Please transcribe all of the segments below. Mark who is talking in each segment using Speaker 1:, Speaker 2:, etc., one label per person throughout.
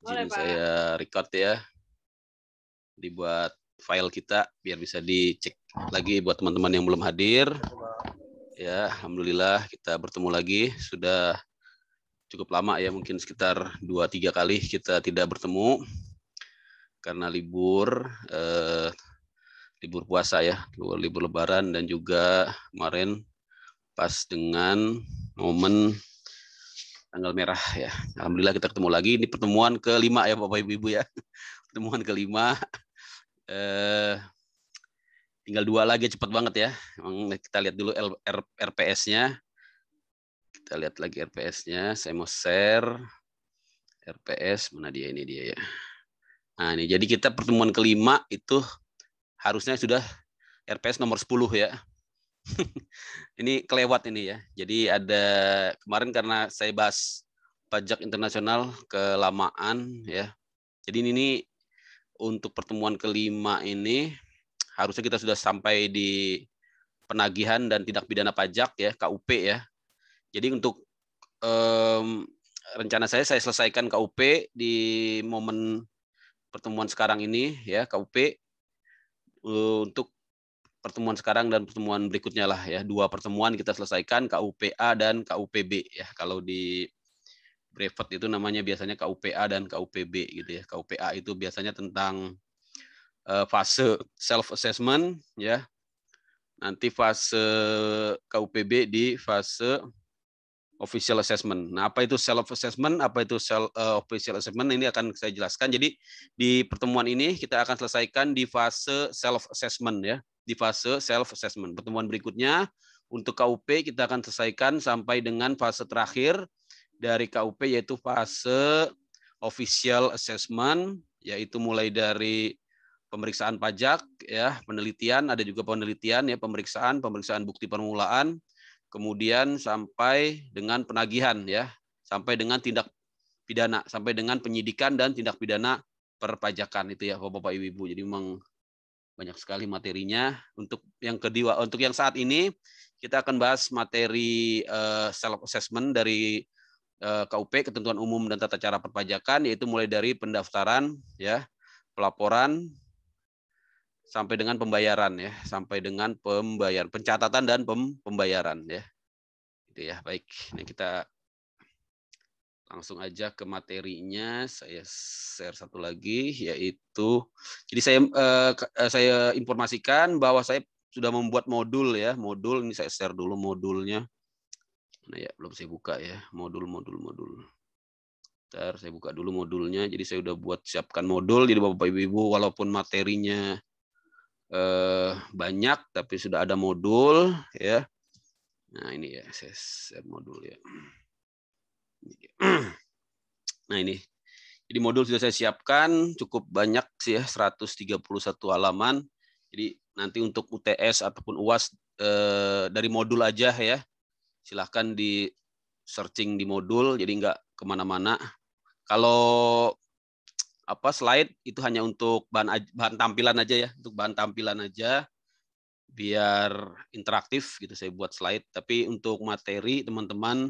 Speaker 1: Boleh,
Speaker 2: Izin
Speaker 1: Pak.
Speaker 2: saya record ya, dibuat file kita biar bisa dicek lagi buat teman-teman yang belum hadir. Ya, alhamdulillah kita bertemu lagi. Sudah cukup lama ya, mungkin sekitar 2-3 kali kita tidak bertemu karena libur puasa ya, libur Lebaran, dan juga kemarin pas dengan momen tanggal merah ya. Alhamdulillah kita ketemu lagi. Ini pertemuan kelima ya Bapak Ibu ya. Pertemuan kelima. Tinggal 2 lagi, cepat banget ya. Kita lihat dulu RPS-nya. Kita lihat lagi RPS-nya. Saya mau share RPS, mana dia, ini dia ya. Nah, ini jadi kita pertemuan kelima itu harusnya sudah RPS nomor 10 ya. Ini kelewat ini ya. Jadi ada kemarin karena saya bahas pajak internasional kelamaan ya. Jadi ini untuk pertemuan kelima ini harusnya kita sudah sampai di penagihan dan tindak pidana pajak ya, KUP ya. Jadi untuk rencana saya selesaikan KUP di momen pertemuan sekarang ini ya, KUP untuk pertemuan sekarang dan pertemuan berikutnya lah ya. 2 pertemuan kita selesaikan, KUPA dan KUPB ya. Kalau di brevet itu namanya biasanya KUPA dan KUPB gitu ya. KUPA itu biasanya tentang fase self assessment ya. Nanti fase KUPB di fase official assessment. Nah, apa itu self assessment, apa itu official assessment, ini akan saya jelaskan. Jadi di pertemuan ini kita akan selesaikan di fase self assessment ya, di fase self assessment. Pertemuan berikutnya untuk KUP kita akan selesaikan sampai dengan fase terakhir dari KUP, yaitu fase official assessment, yaitu mulai dari pemeriksaan pajak ya, penelitian, ada juga penelitian ya, pemeriksaan bukti permulaan, kemudian sampai dengan penagihan ya, sampai dengan tindak pidana, sampai dengan penyidikan dan tindak pidana perpajakan itu ya Bapak Ibu. Jadi memang banyak sekali materinya. Untuk yang kedua, untuk yang saat ini kita akan bahas materi self assessment dari KUP, ketentuan umum dan tata cara perpajakan, yaitu mulai dari pendaftaran ya, pelaporan sampai dengan pembayaran ya, sampai dengan pembayaran, pencatatan dan pembayaran ya. Itu ya, baik. Ini kita langsung aja ke materinya. Saya share satu lagi, yaitu jadi saya informasikan bahwa saya sudah membuat modul ya. Modul ini saya share dulu modulnya. Nah ya, belum saya buka ya, modul. Ntar saya buka dulu modulnya. Jadi saya udah buat siapkan modul. Jadi Bapak Ibu, walaupun materinya banyak, tapi sudah ada modul ya. Nah ini ya, saya share modul ya. Nah ini, jadi modul sudah saya siapkan, cukup banyak sih ya, 131 halaman. Jadi nanti untuk UTS ataupun UAS dari modul aja ya, silahkan di searching di modul, jadi nggak kemana-mana. Kalau slide itu hanya untuk bahan tampilan aja ya, untuk bahan tampilan aja, biar interaktif gitu saya buat slide. Tapi untuk materi teman-teman,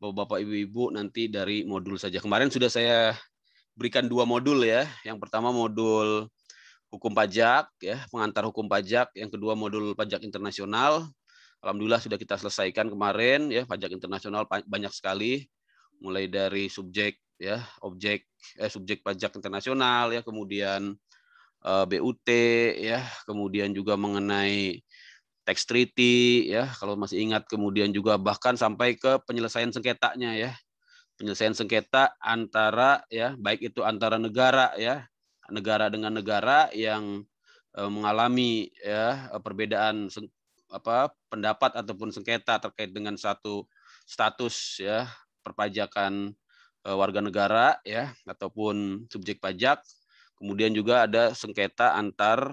Speaker 2: Bapak Ibu nanti dari modul saja. Kemarin sudah saya berikan 2 modul ya. Yang pertama modul hukum pajak ya, pengantar hukum pajak. Yang kedua modul pajak internasional. Alhamdulillah sudah kita selesaikan kemarin ya, pajak internasional banyak sekali, mulai dari subjek ya, subjek pajak internasional ya, kemudian BUT ya, kemudian juga mengenai tax treaty ya, kalau masih ingat, kemudian juga bahkan sampai ke penyelesaian sengketanya ya. Penyelesaian sengketa antara ya, baik itu antara negara ya, negara dengan negara yang mengalami ya perbedaan pendapat ataupun sengketa terkait dengan satu status ya perpajakan warga negara ya ataupun subjek pajak. Kemudian juga ada sengketa antar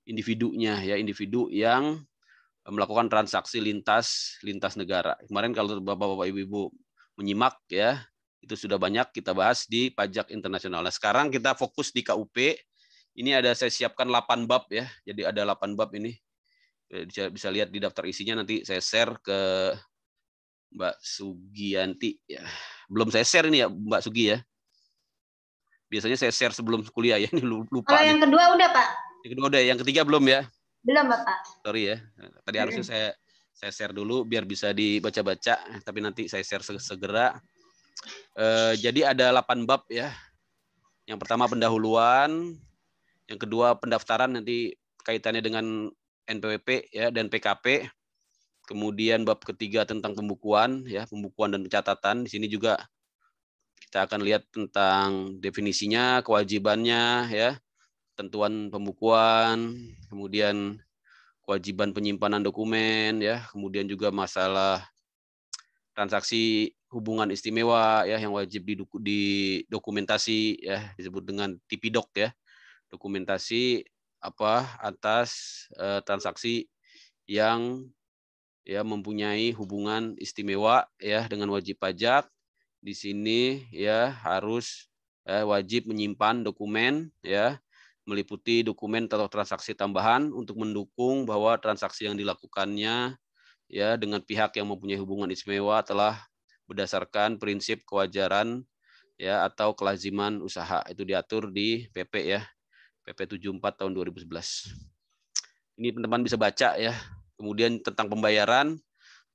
Speaker 2: individunya ya, individu yang melakukan transaksi lintas negara. Kemarin kalau Bapak-bapak Ibu-ibu menyimak ya, itu sudah banyak kita bahas di pajak internasional. Nah, sekarang kita fokus di KUP. Ini ada saya siapkan 8 bab ya. Jadi ada 8 bab ini. Bisa lihat di daftar isinya, nanti saya share ke Mbak Sugianti ya. Belum saya share ini ya Mbak Sugi ya. Biasanya saya share sebelum kuliah ya, ini lupa
Speaker 1: Kalau yang kedua udah, Pak?
Speaker 2: Yang kedua udah, yang ketiga belum ya?
Speaker 1: Belum, Bapak.
Speaker 2: Sorry ya. Tadi harusnya saya share dulu biar bisa dibaca-baca, tapi nanti saya share segera. Jadi ada 8 bab ya. Yang pertama pendahuluan, yang kedua pendaftaran, nanti kaitannya dengan NPWP ya dan PKP. Kemudian bab ketiga tentang pembukuan ya, pembukuan dan pencatatan. Di sini juga kita akan lihat tentang definisinya, kewajibannya ya, ketentuan pembukuan, kemudian kewajiban penyimpanan dokumen ya, kemudian juga masalah transaksi hubungan istimewa ya yang wajib didokumentasi ya, disebut dengan TPDoc ya, dokumentasi atas transaksi yang ya mempunyai hubungan istimewa ya dengan wajib pajak. Di sini ya harus wajib menyimpan dokumen ya, meliputi dokumen atau transaksi tambahan untuk mendukung bahwa transaksi yang dilakukannya ya dengan pihak yang mempunyai hubungan istimewa telah berdasarkan prinsip kewajaran ya atau kelaziman usaha. Itu diatur di PP ya, PP 74 tahun 2011. Ini teman-teman bisa baca ya. Kemudian tentang pembayaran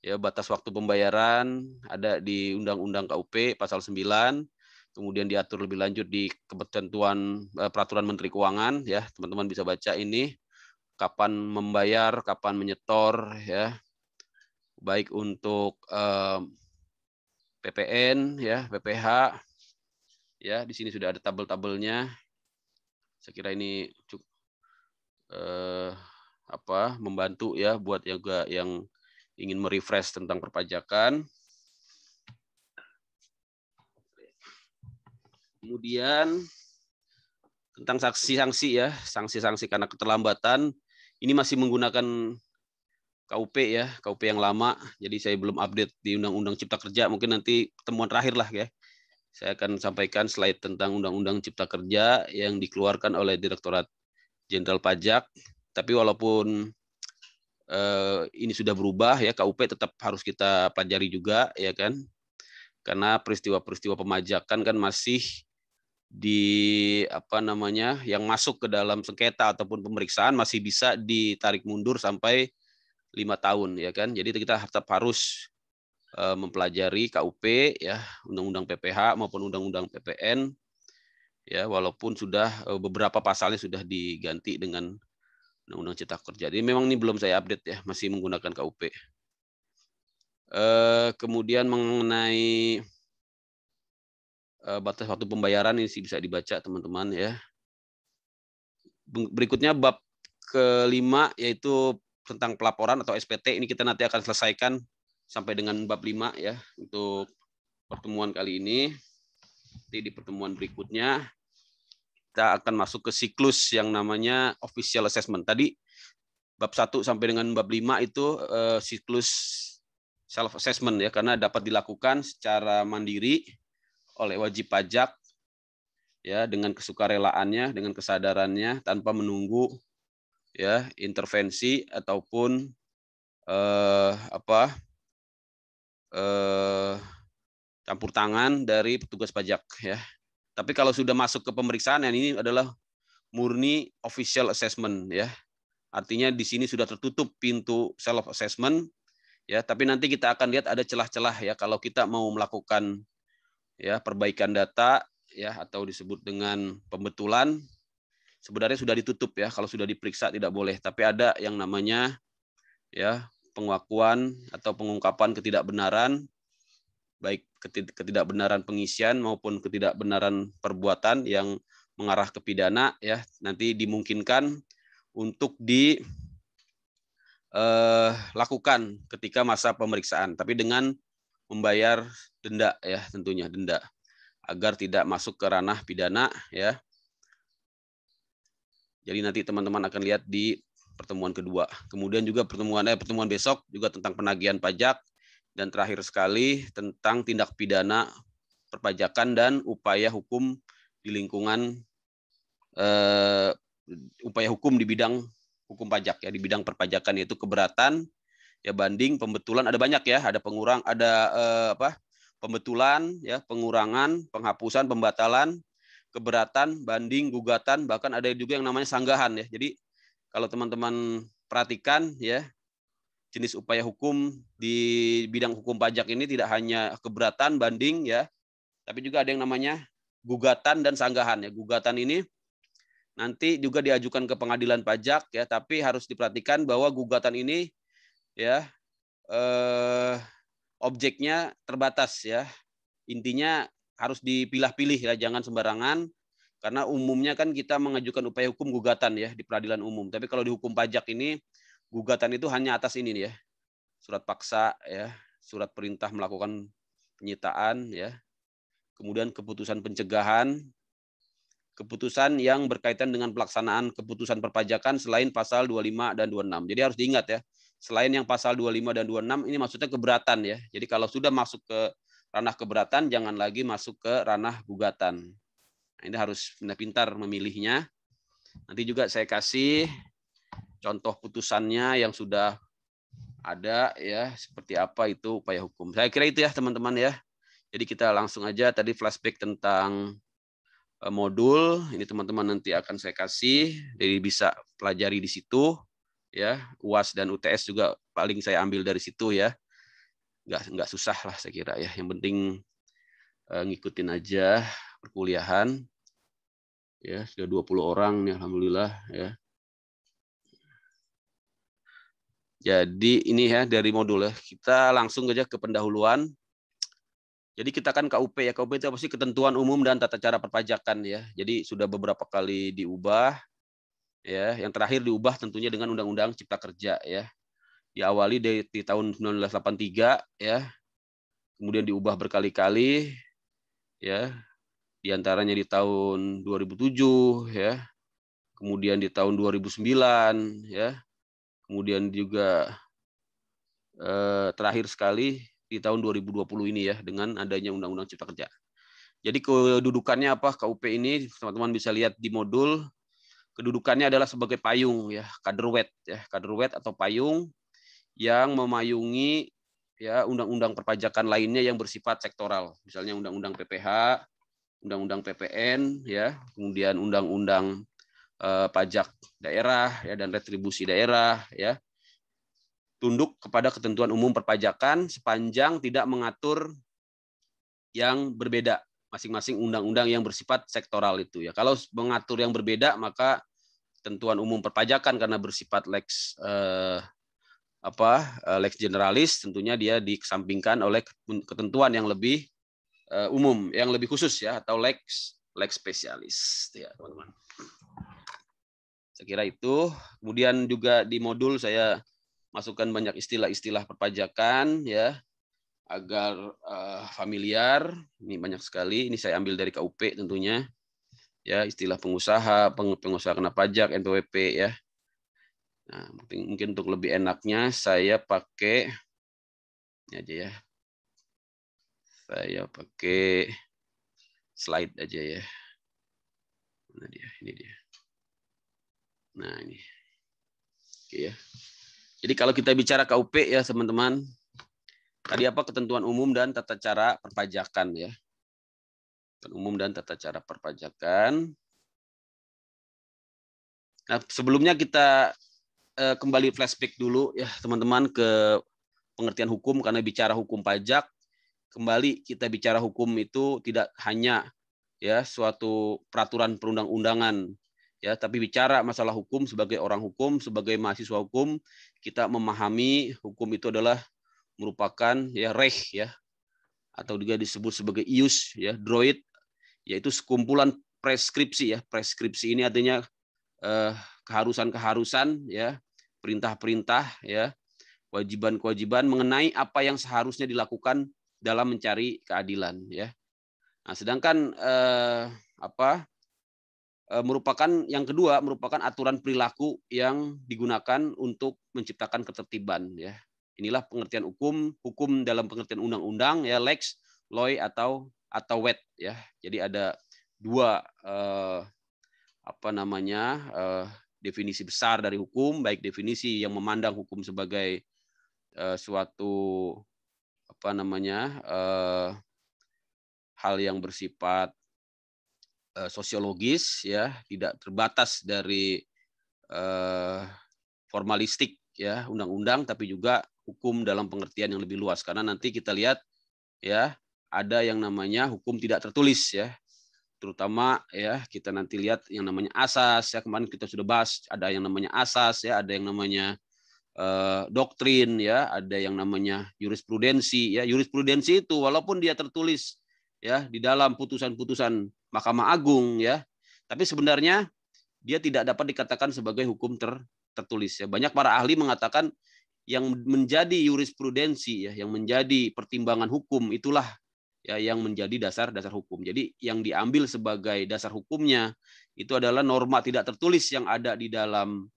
Speaker 2: ya, batas waktu pembayaran ada di Undang-Undang KUP pasal 9, kemudian diatur lebih lanjut di ketentuan peraturan Menteri Keuangan ya, teman-teman bisa baca ini kapan membayar, kapan menyetor ya, baik untuk PPN ya, PPH ya, di sini sudah ada tabel-tabelnya. Saya kira ini cukup membantu ya buat juga yang ingin merefresh tentang perpajakan. Kemudian tentang sanksi-sanksi ya, sanksi-sanksi karena keterlambatan, ini masih menggunakan KUP ya, KUP yang lama, jadi saya belum update di Undang-Undang Cipta Kerja, mungkin nanti pertemuan terakhir lah ya. Saya akan sampaikan slide tentang Undang-Undang Cipta Kerja yang dikeluarkan oleh Direktorat Jenderal Pajak, tapi walaupun ini sudah berubah ya, KUP tetap harus kita pelajari juga ya kan, karena peristiwa-peristiwa pemajakan kan masih yang masuk ke dalam sengketa ataupun pemeriksaan masih bisa ditarik mundur sampai 5 tahun ya kan. Jadi kita tetap harus mempelajari KUP ya, Undang-Undang PPH maupun Undang-Undang PPN ya, walaupun sudah beberapa pasalnya sudah diganti dengan Undang-Undang Cipta Kerja. Jadi memang ini belum saya update ya, masih menggunakan KUP. Kemudian mengenai batas waktu pembayaran ini sih bisa dibaca teman-teman ya. Berikutnya bab kelima yaitu tentang pelaporan atau SPT, ini kita nanti akan selesaikan sampai dengan bab 5 ya untuk pertemuan kali ini. Nanti di pertemuan berikutnya kita akan masuk ke siklus yang namanya official assessment. Tadi bab 1 sampai dengan bab 5 itu siklus self assessment ya, karena dapat dilakukan secara mandiri oleh wajib pajak ya, dengan kesukarelaannya, dengan kesadarannya, tanpa menunggu ya intervensi ataupun campur tangan dari petugas pajak ya. Tapi kalau sudah masuk ke pemeriksaan, yang ini adalah murni official assessment ya. Artinya di sini sudah tertutup pintu self assessment ya, tapi nanti kita akan lihat ada celah-celah ya kalau kita mau melakukan ya perbaikan data ya atau disebut dengan pembetulan, sebenarnya sudah ditutup ya, kalau sudah diperiksa tidak boleh, tapi ada yang namanya ya pengakuan atau pengungkapan ketidakbenaran, baik ketidakbenaran pengisian maupun ketidakbenaran perbuatan yang mengarah ke pidana ya, nanti dimungkinkan untuk dilakukan ketika masa pemeriksaan, tapi dengan membayar denda ya, tentunya denda agar tidak masuk ke ranah pidana ya. Jadi nanti teman-teman akan lihat di pertemuan kedua. Kemudian juga pertemuan besok juga tentang penagihan pajak, dan terakhir sekali tentang tindak pidana perpajakan dan upaya hukum di lingkungan upaya hukum di bidang hukum pajak ya, di bidang perpajakan, yaitu keberatan ya, banding, pembetulan, ada banyak ya, ada pembetulan ya, pengurangan, penghapusan, pembatalan, keberatan, banding, gugatan, bahkan ada juga yang namanya sanggahan ya. Jadi kalau teman-teman perhatikan ya, jenis upaya hukum di bidang hukum pajak ini tidak hanya keberatan, banding ya, tapi juga ada yang namanya gugatan dan sanggahan ya. Gugatan ini nanti juga diajukan ke pengadilan pajak ya, tapi harus diperhatikan bahwa gugatan ini ya objeknya terbatas ya. Intinya harus dipilah-pilih ya, jangan sembarangan. Karena umumnya kan kita mengajukan upaya hukum gugatan ya di peradilan umum. Tapi kalau di hukum pajak ini gugatan itu hanya atas ini nih ya. Surat paksa ya, surat perintah melakukan penyitaan ya. Kemudian keputusan pencegahan, keputusan yang berkaitan dengan pelaksanaan keputusan perpajakan selain pasal 25 dan 26. Jadi harus diingat ya, selain yang pasal 25 dan 26 ini maksudnya keberatan ya. Jadi kalau sudah masuk ke ranah keberatan, jangan lagi masuk ke ranah gugatan. Nah, ini harus pintar-pintar memilihnya. Nanti juga saya kasih contoh putusannya yang sudah ada ya, seperti apa itu upaya hukum. Saya kira itu ya teman-teman ya. Jadi kita langsung aja tadi flashback tentang modul. Ini teman-teman nanti akan saya kasih, jadi bisa pelajari di situ ya. UAS dan UTS juga paling saya ambil dari situ ya. Nggak susah lah saya kira ya. Yang penting ngikutin aja perkuliahan. Ya, sudah 20 orang nih alhamdulillah ya. Jadi ini ya dari modul ya. Kita langsung aja ke pendahuluan. Jadi kita kan KUP ya. KUP itu apa sih? Ketentuan umum dan tata cara perpajakan ya. Jadi sudah beberapa kali diubah ya. Yang terakhir diubah tentunya dengan Undang-Undang Cipta Kerja ya. Diawali di tahun 1983 ya. Kemudian diubah berkali-kali ya. Di antaranya di tahun 2007 ya. Kemudian di tahun 2009 ya. Kemudian juga terakhir sekali di tahun 2020 ini ya, dengan adanya Undang-Undang Cipta Kerja. Jadi kedudukannya apa KUP ini, teman-teman bisa lihat di modul. Kedudukannya adalah sebagai payung ya, kaderwet ya, kaderwet atau payung yang memayungi ya undang-undang perpajakan lainnya yang bersifat sektoral. Misalnya Undang-Undang PPH, Undang-Undang PPN ya, kemudian Undang-Undang pajak daerah ya dan retribusi daerah ya. Tunduk kepada ketentuan umum perpajakan sepanjang tidak mengatur yang berbeda masing-masing undang-undang yang bersifat sektoral itu ya. Kalau mengatur yang berbeda maka ketentuan umum perpajakan karena bersifat lex generalis, tentunya dia dikesampingkan oleh ketentuan yang lebih umum, yang lebih khusus ya, atau lex spesialis ya teman-teman. Saya kira itu. Kemudian juga di modul saya masukkan banyak istilah-istilah perpajakan ya agar familiar. Ini banyak sekali. Ini saya ambil dari KUP tentunya. Ya, istilah pengusaha, pengusaha kena pajak, NPWP ya. Nah, mungkin untuk lebih enaknya saya pakai ini aja ya. Saya pakai slide aja ya. Mana dia? Ini dia. Nah, ini. Oke ya. Jadi kalau kita bicara KUP ya teman-teman, tadi apa ketentuan umum dan tata cara perpajakan ya. Umum dan tata cara perpajakan. Nah, sebelumnya kita kembali flashback dulu ya teman-teman ke pengertian hukum, karena bicara hukum pajak, kembali kita bicara hukum itu tidak hanya ya suatu peraturan perundang-undangan ya, tapi bicara masalah hukum sebagai orang hukum, sebagai mahasiswa hukum, kita memahami hukum itu adalah merupakan ya recht ya, atau juga disebut sebagai ius ya, droit, yaitu sekumpulan preskripsi ya. Preskripsi ini artinya keharusan-keharusan ya, perintah-perintah ya, kewajiban-kewajiban mengenai apa yang seharusnya dilakukan dalam mencari keadilan ya. Nah, sedangkan merupakan yang kedua merupakan aturan perilaku yang digunakan untuk menciptakan ketertiban ya. Inilah pengertian hukum dalam pengertian undang-undang ya, lex, loy atau wet ya. Jadi ada dua definisi besar dari hukum, baik definisi yang memandang hukum sebagai suatu hal yang bersifat sosiologis, ya, tidak terbatas dari formalistik, ya, undang-undang, tapi juga hukum dalam pengertian yang lebih luas. Karena nanti kita lihat, ya, ada yang namanya hukum tidak tertulis, ya, terutama, ya, kita nanti lihat yang namanya asas, ya, kemarin kita sudah bahas, ada yang namanya asas, ya, ada yang namanya doktrin, ya, ada yang namanya jurisprudensi, ya. Jurisprudensi itu walaupun dia tertulis, ya, di dalam putusan-putusan Mahkamah Agung, ya, tapi sebenarnya dia tidak dapat dikatakan sebagai hukum tertulis, ya. Banyak para ahli mengatakan yang menjadi jurisprudensi, ya, yang menjadi pertimbangan hukum itulah, ya, yang menjadi dasar-dasar hukum. Jadi yang diambil sebagai dasar hukumnya itu adalah norma tidak tertulis yang ada di dalam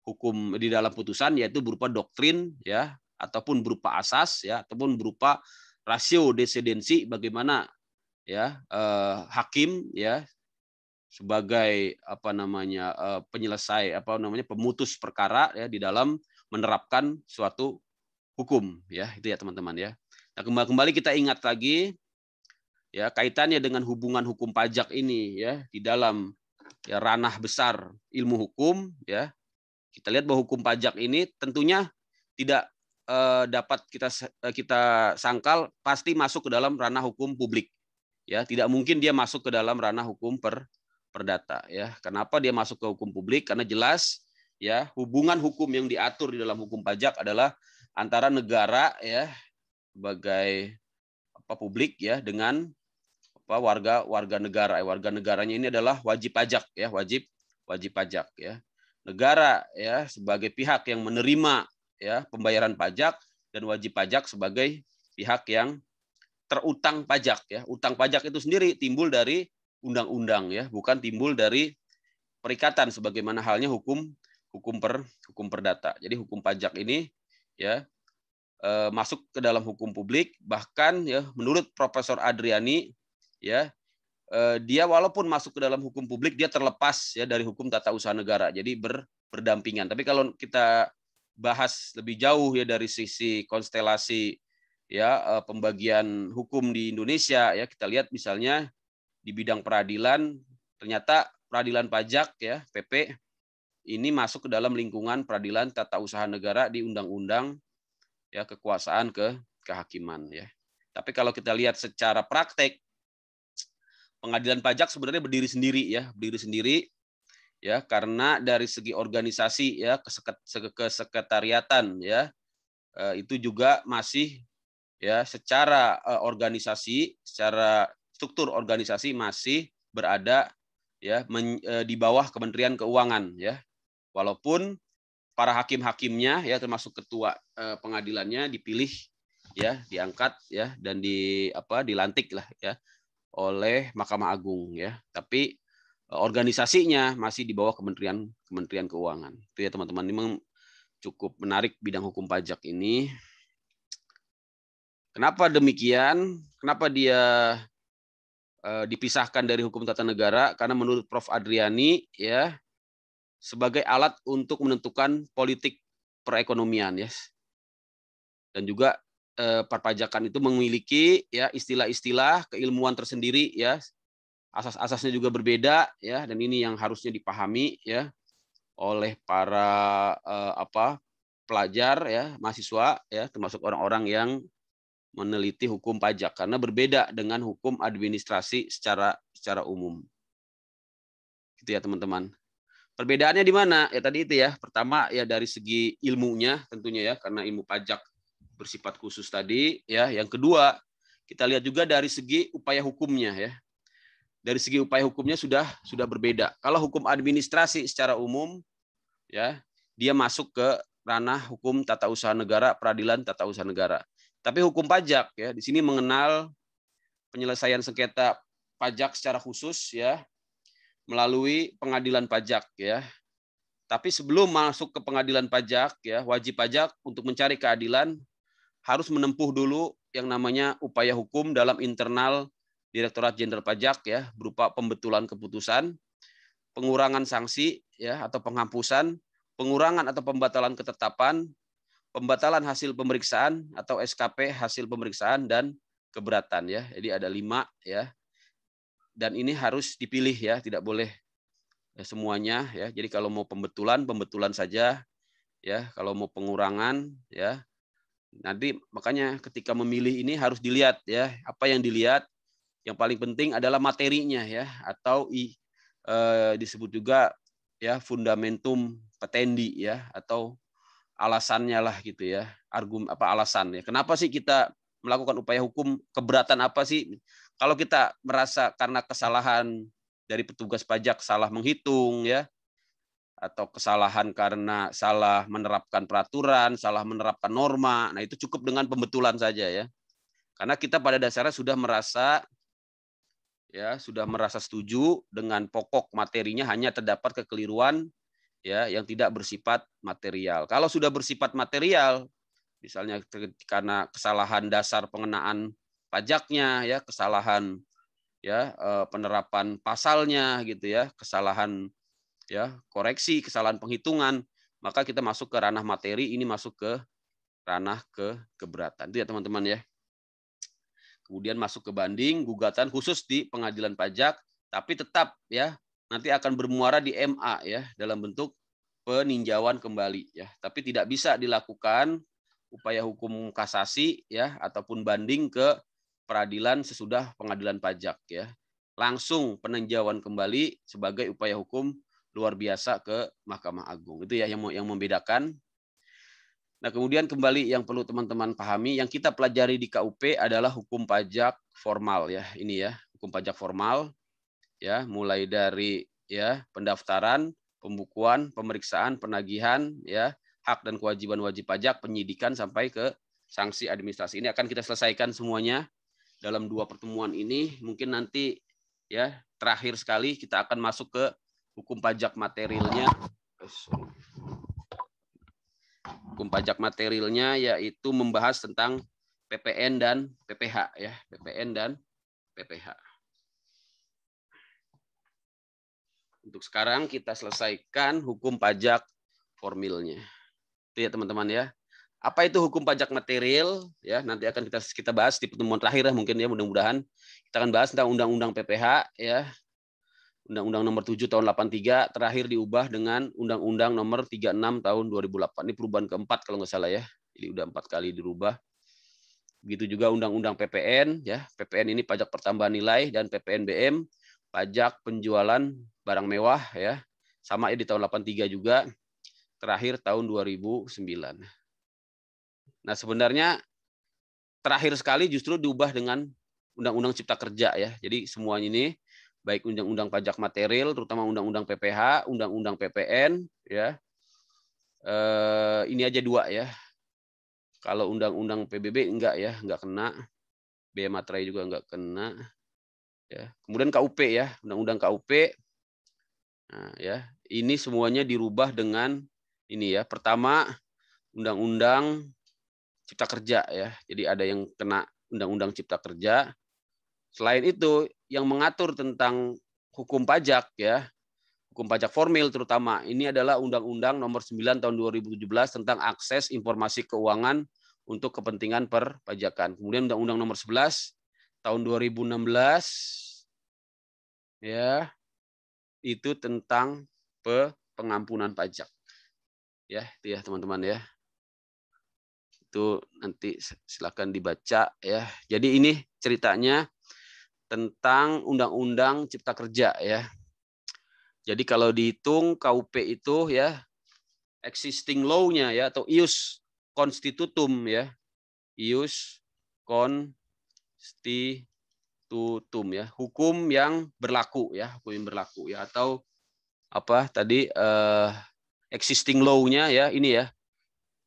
Speaker 2: hukum, di dalam putusan, yaitu berupa doktrin, ya, ataupun berupa asas, ya, ataupun berupa rasio desidensi, bagaimana, ya, hakim, ya, sebagai apa namanya penyelesai, apa namanya, pemutus perkara, ya, di dalam menerapkan suatu hukum, ya, itu ya teman-teman, ya. Nah, kembali kita ingat lagi, ya, kaitannya dengan hubungan hukum pajak ini, ya, di dalam, ya, ranah besar ilmu hukum, ya. Kita lihat bahwa hukum pajak ini tentunya tidak dapat kita sangkal pasti masuk ke dalam ranah hukum publik, ya. Tidak mungkin dia masuk ke dalam ranah hukum perdata, ya. Kenapa dia masuk ke hukum publik? Karena jelas, ya, hubungan hukum yang diatur di dalam hukum pajak adalah antara negara, ya, sebagai apa, publik, ya, dengan apa, warga negara. Warga negaranya ini adalah wajib pajak, ya, wajib pajak, ya. Negara, ya, sebagai pihak yang menerima, ya, pembayaran pajak, dan wajib pajak sebagai pihak yang terutang pajak, ya. Utang pajak itu sendiri timbul dari undang-undang, ya, bukan timbul dari perikatan sebagaimana halnya hukum perdata. Jadi hukum pajak ini, ya, masuk ke dalam hukum publik, bahkan, ya, menurut Profesor Adriani, ya, dia walaupun masuk ke dalam hukum publik, dia terlepas, ya, dari hukum tata usaha negara. Jadi berdampingan. Tapi kalau kita bahas lebih jauh, ya, dari sisi konstelasi, ya, pembagian hukum di Indonesia, ya, kita lihat misalnya di bidang peradilan, ternyata peradilan pajak, ya, PP ini masuk ke dalam lingkungan peradilan tata usaha negara di undang-undang, ya, kekuasaan kehakiman, ya. Tapi kalau kita lihat secara praktek, pengadilan pajak sebenarnya berdiri sendiri, ya, ya, karena dari segi organisasi, ya, kesekretariatan, ya, itu juga masih, ya, secara organisasi, secara struktur organisasi masih berada, ya, di bawah Kementerian Keuangan, ya. Walaupun para hakim-hakimnya, ya, termasuk ketua pengadilannya dipilih, ya, diangkat, ya, dan dilantik lah, ya, oleh Mahkamah Agung, ya. Tapi organisasinya masih di bawah Kementerian Keuangan. Itu ya teman-teman, memang cukup menarik bidang hukum pajak ini. Kenapa demikian? Kenapa dia dipisahkan dari hukum tata negara? Karena menurut Prof. Adriani, ya, sebagai alat untuk menentukan politik perekonomian, ya. Dan juga perpajakan itu memiliki, ya, istilah-istilah keilmuan tersendiri, ya. Asas-asasnya juga berbeda, ya, dan ini yang harusnya dipahami, ya, oleh para pelajar, ya, mahasiswa, ya, termasuk orang-orang yang meneliti hukum pajak, karena berbeda dengan hukum administrasi secara umum. Gitu ya teman-teman. Perbedaannya di mana? Ya tadi itu, ya. Pertama, ya, dari segi ilmunya tentunya, ya, karena ilmu pajak bersifat khusus tadi, ya. Yang kedua, kita lihat juga dari segi upaya hukumnya, ya. Dari segi upaya hukumnya sudah berbeda. Kalau hukum administrasi secara umum, ya, dia masuk ke ranah hukum tata usaha negara, peradilan tata usaha negara. Tapi hukum pajak, ya, di sini mengenal penyelesaian sengketa pajak secara khusus, ya, melalui pengadilan pajak, ya. Tapi sebelum masuk ke pengadilan pajak, ya, wajib pajak untuk mencari keadilan harus menempuh dulu yang namanya upaya hukum dalam internal Direktorat Jenderal Pajak, ya, berupa pembetulan keputusan, pengurangan sanksi, ya, atau penghapusan, pengurangan atau pembatalan ketetapan, pembatalan hasil pemeriksaan atau SKP hasil pemeriksaan, dan keberatan, ya. Jadi ada 5, ya. dan ini harus dipilih ya, tidak boleh semuanya ya. Jadi kalau mau pembetulan saja ya, kalau mau pengurangan ya. Nanti makanya ketika memilih ini harus dilihat ya, apa yang dilihat. Yang paling penting adalah materinya ya, atau disebut juga ya fundamentum petendi ya, atau alasannya lah gitu ya. Alasan ya. Kenapa sih kita melakukan upaya hukum, keberatan apa sih? Kalau kita merasa karena kesalahan dari petugas pajak salah menghitung ya, atau kesalahan karena salah menerapkan peraturan, salah menerapkan norma, nah itu cukup dengan pembetulan saja ya. Karena kita pada dasarnya sudah merasa setuju dengan pokok materinya, hanya terdapat kekeliruan ya yang tidak bersifat material. Kalau sudah bersifat material, misalnya karena kesalahan dasar pengenaan pajaknya ya, kesalahan ya penerapan pasalnya gitu ya, kesalahan ya koreksi, kesalahan penghitungan, maka kita masuk ke ranah materi, ini masuk ke ranah keberatan. Itu ya teman-teman ya. Kemudian masuk ke banding, gugatan khusus di pengadilan pajak, tapi tetap ya nanti akan bermuara di MA ya, dalam bentuk peninjauan kembali ya. Tapi tidak bisa dilakukan upaya hukum kasasi ya ataupun banding ke peradilan sesudah pengadilan pajak ya. Langsung peninjauan kembali sebagai upaya hukum luar biasa ke Mahkamah Agung. Itu ya yang membedakan. Nah, kemudian kembali yang perlu teman-teman pahami, yang kita pelajari di KUP adalah hukum pajak formal ya. Ini ya, hukum pajak formal ya, mulai dari ya pendaftaran, pembukuan, pemeriksaan, penagihan ya, hak dan kewajiban wajib pajak, penyidikan sampai ke sanksi administrasi. Ini akan kita selesaikan semuanya dalam 2 pertemuan ini. Mungkin nanti ya terakhir sekali kita akan masuk ke hukum pajak materialnya. Hukum pajak materialnya yaitu membahas tentang PPN dan PPH ya, PPN dan PPH. Untuk sekarang kita selesaikan hukum pajak formilnya. Itu ya teman-teman ya. Apa itu hukum pajak material ya, nanti akan kita bahas di pertemuan terakhir ya, mungkin ya, mudah-mudahan kita akan bahas tentang undang-undang PPH ya. Undang-Undang nomor 7 tahun 83 terakhir diubah dengan Undang-Undang nomor 36 tahun 2008. Ini perubahan keempat kalau nggak salah ya. Jadi udah 4 kali dirubah. Begitu juga Undang-Undang PPN ya. PPN ini pajak pertambahan nilai, dan PPNBM pajak penjualan barang mewah ya. Sama ya di tahun 83 juga. Terakhir tahun 2009. Nah, sebenarnya terakhir sekali justru diubah dengan Undang-Undang Cipta Kerja ya. Jadi semuanya ini baik undang-undang pajak material, terutama undang-undang PPH, undang-undang PPN, ya. Ini aja 2 ya. Kalau undang-undang PBB enggak ya, enggak kena. Biaya materai juga enggak kena. Ya. Kemudian KUP ya, undang-undang KUP. Nah, ya, ini semuanya dirubah dengan ini ya. Pertama, undang-undang Cipta Kerja ya. Jadi ada yang kena undang-undang Cipta Kerja. Selain itu, yang mengatur tentang hukum pajak ya, hukum pajak formil terutama, ini adalah Undang-Undang nomor 9 tahun 2017 tentang akses informasi keuangan untuk kepentingan perpajakan. Kemudian Undang-Undang nomor 11 tahun 2016 ya, itu tentang pengampunan pajak. Ya, itu ya teman-teman ya. Itu nanti silakan dibaca ya. Jadi ini ceritanya tentang Undang-Undang Cipta Kerja ya. Jadi kalau dihitung KUP itu ya existing law-nya ya, atau ius constitutum ya. Ius constitutum ya, hukum yang berlaku ya, hukum yang berlaku ya, atau apa tadi existing law-nya ya, ini ya.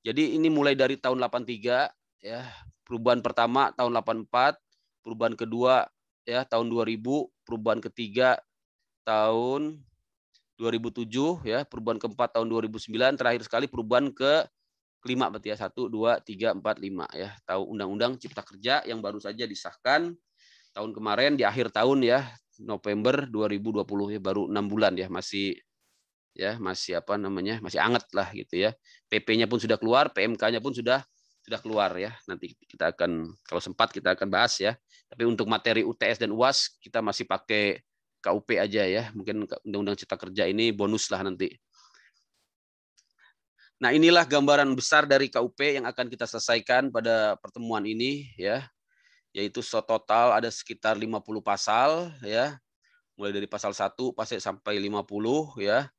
Speaker 2: Jadi ini mulai dari tahun 83 ya, perubahan pertama tahun 84, perubahan kedua ya tahun 2000, perubahan ketiga tahun 2007 ya, perubahan keempat tahun 2009, terakhir sekali perubahan kelima berarti ya, 1 2 3 4 5 ya. Tahu Undang-Undang Cipta Kerja yang baru saja disahkan tahun kemarin di akhir tahun ya, November 2020 ya, baru 6 bulan ya, masih apa namanya? Masih anget lah gitu ya. PP-nya pun sudah keluar, PMK-nya pun sudah sudah keluar ya. Nanti kita akan kalau sempat kita akan bahas ya. Tapi untuk materi UTS dan UAS kita masih pakai KUP aja ya. Mungkin Undang-Undang Cipta Kerja ini bonus lah nanti. Nah, inilah gambaran besar dari KUP yang akan kita selesaikan pada pertemuan ini ya. Yaitu total ada sekitar 50 pasal ya. Mulai dari pasal 1 pasal sampai 50 ya.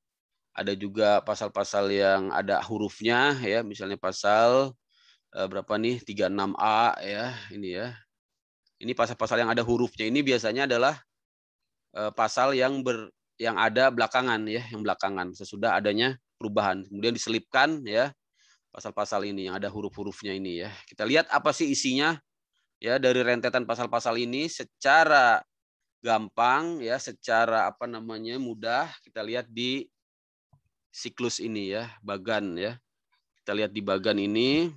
Speaker 2: Ada juga pasal-pasal yang ada hurufnya ya, misalnya pasal berapa nih 36A ya, ini ya. Ini pasal-pasal yang ada hurufnya ini biasanya adalah pasal yang ada belakangan ya, yang belakangan sesudah adanya perubahan. Kemudian diselipkan ya pasal-pasal ini yang ada huruf-hurufnya ini ya. Kita lihat apa sih isinya ya dari rentetan pasal-pasal ini secara gampang ya, secara apa namanya mudah kita lihat di siklus ini ya, bagan ya. Kita lihat di bagan ini.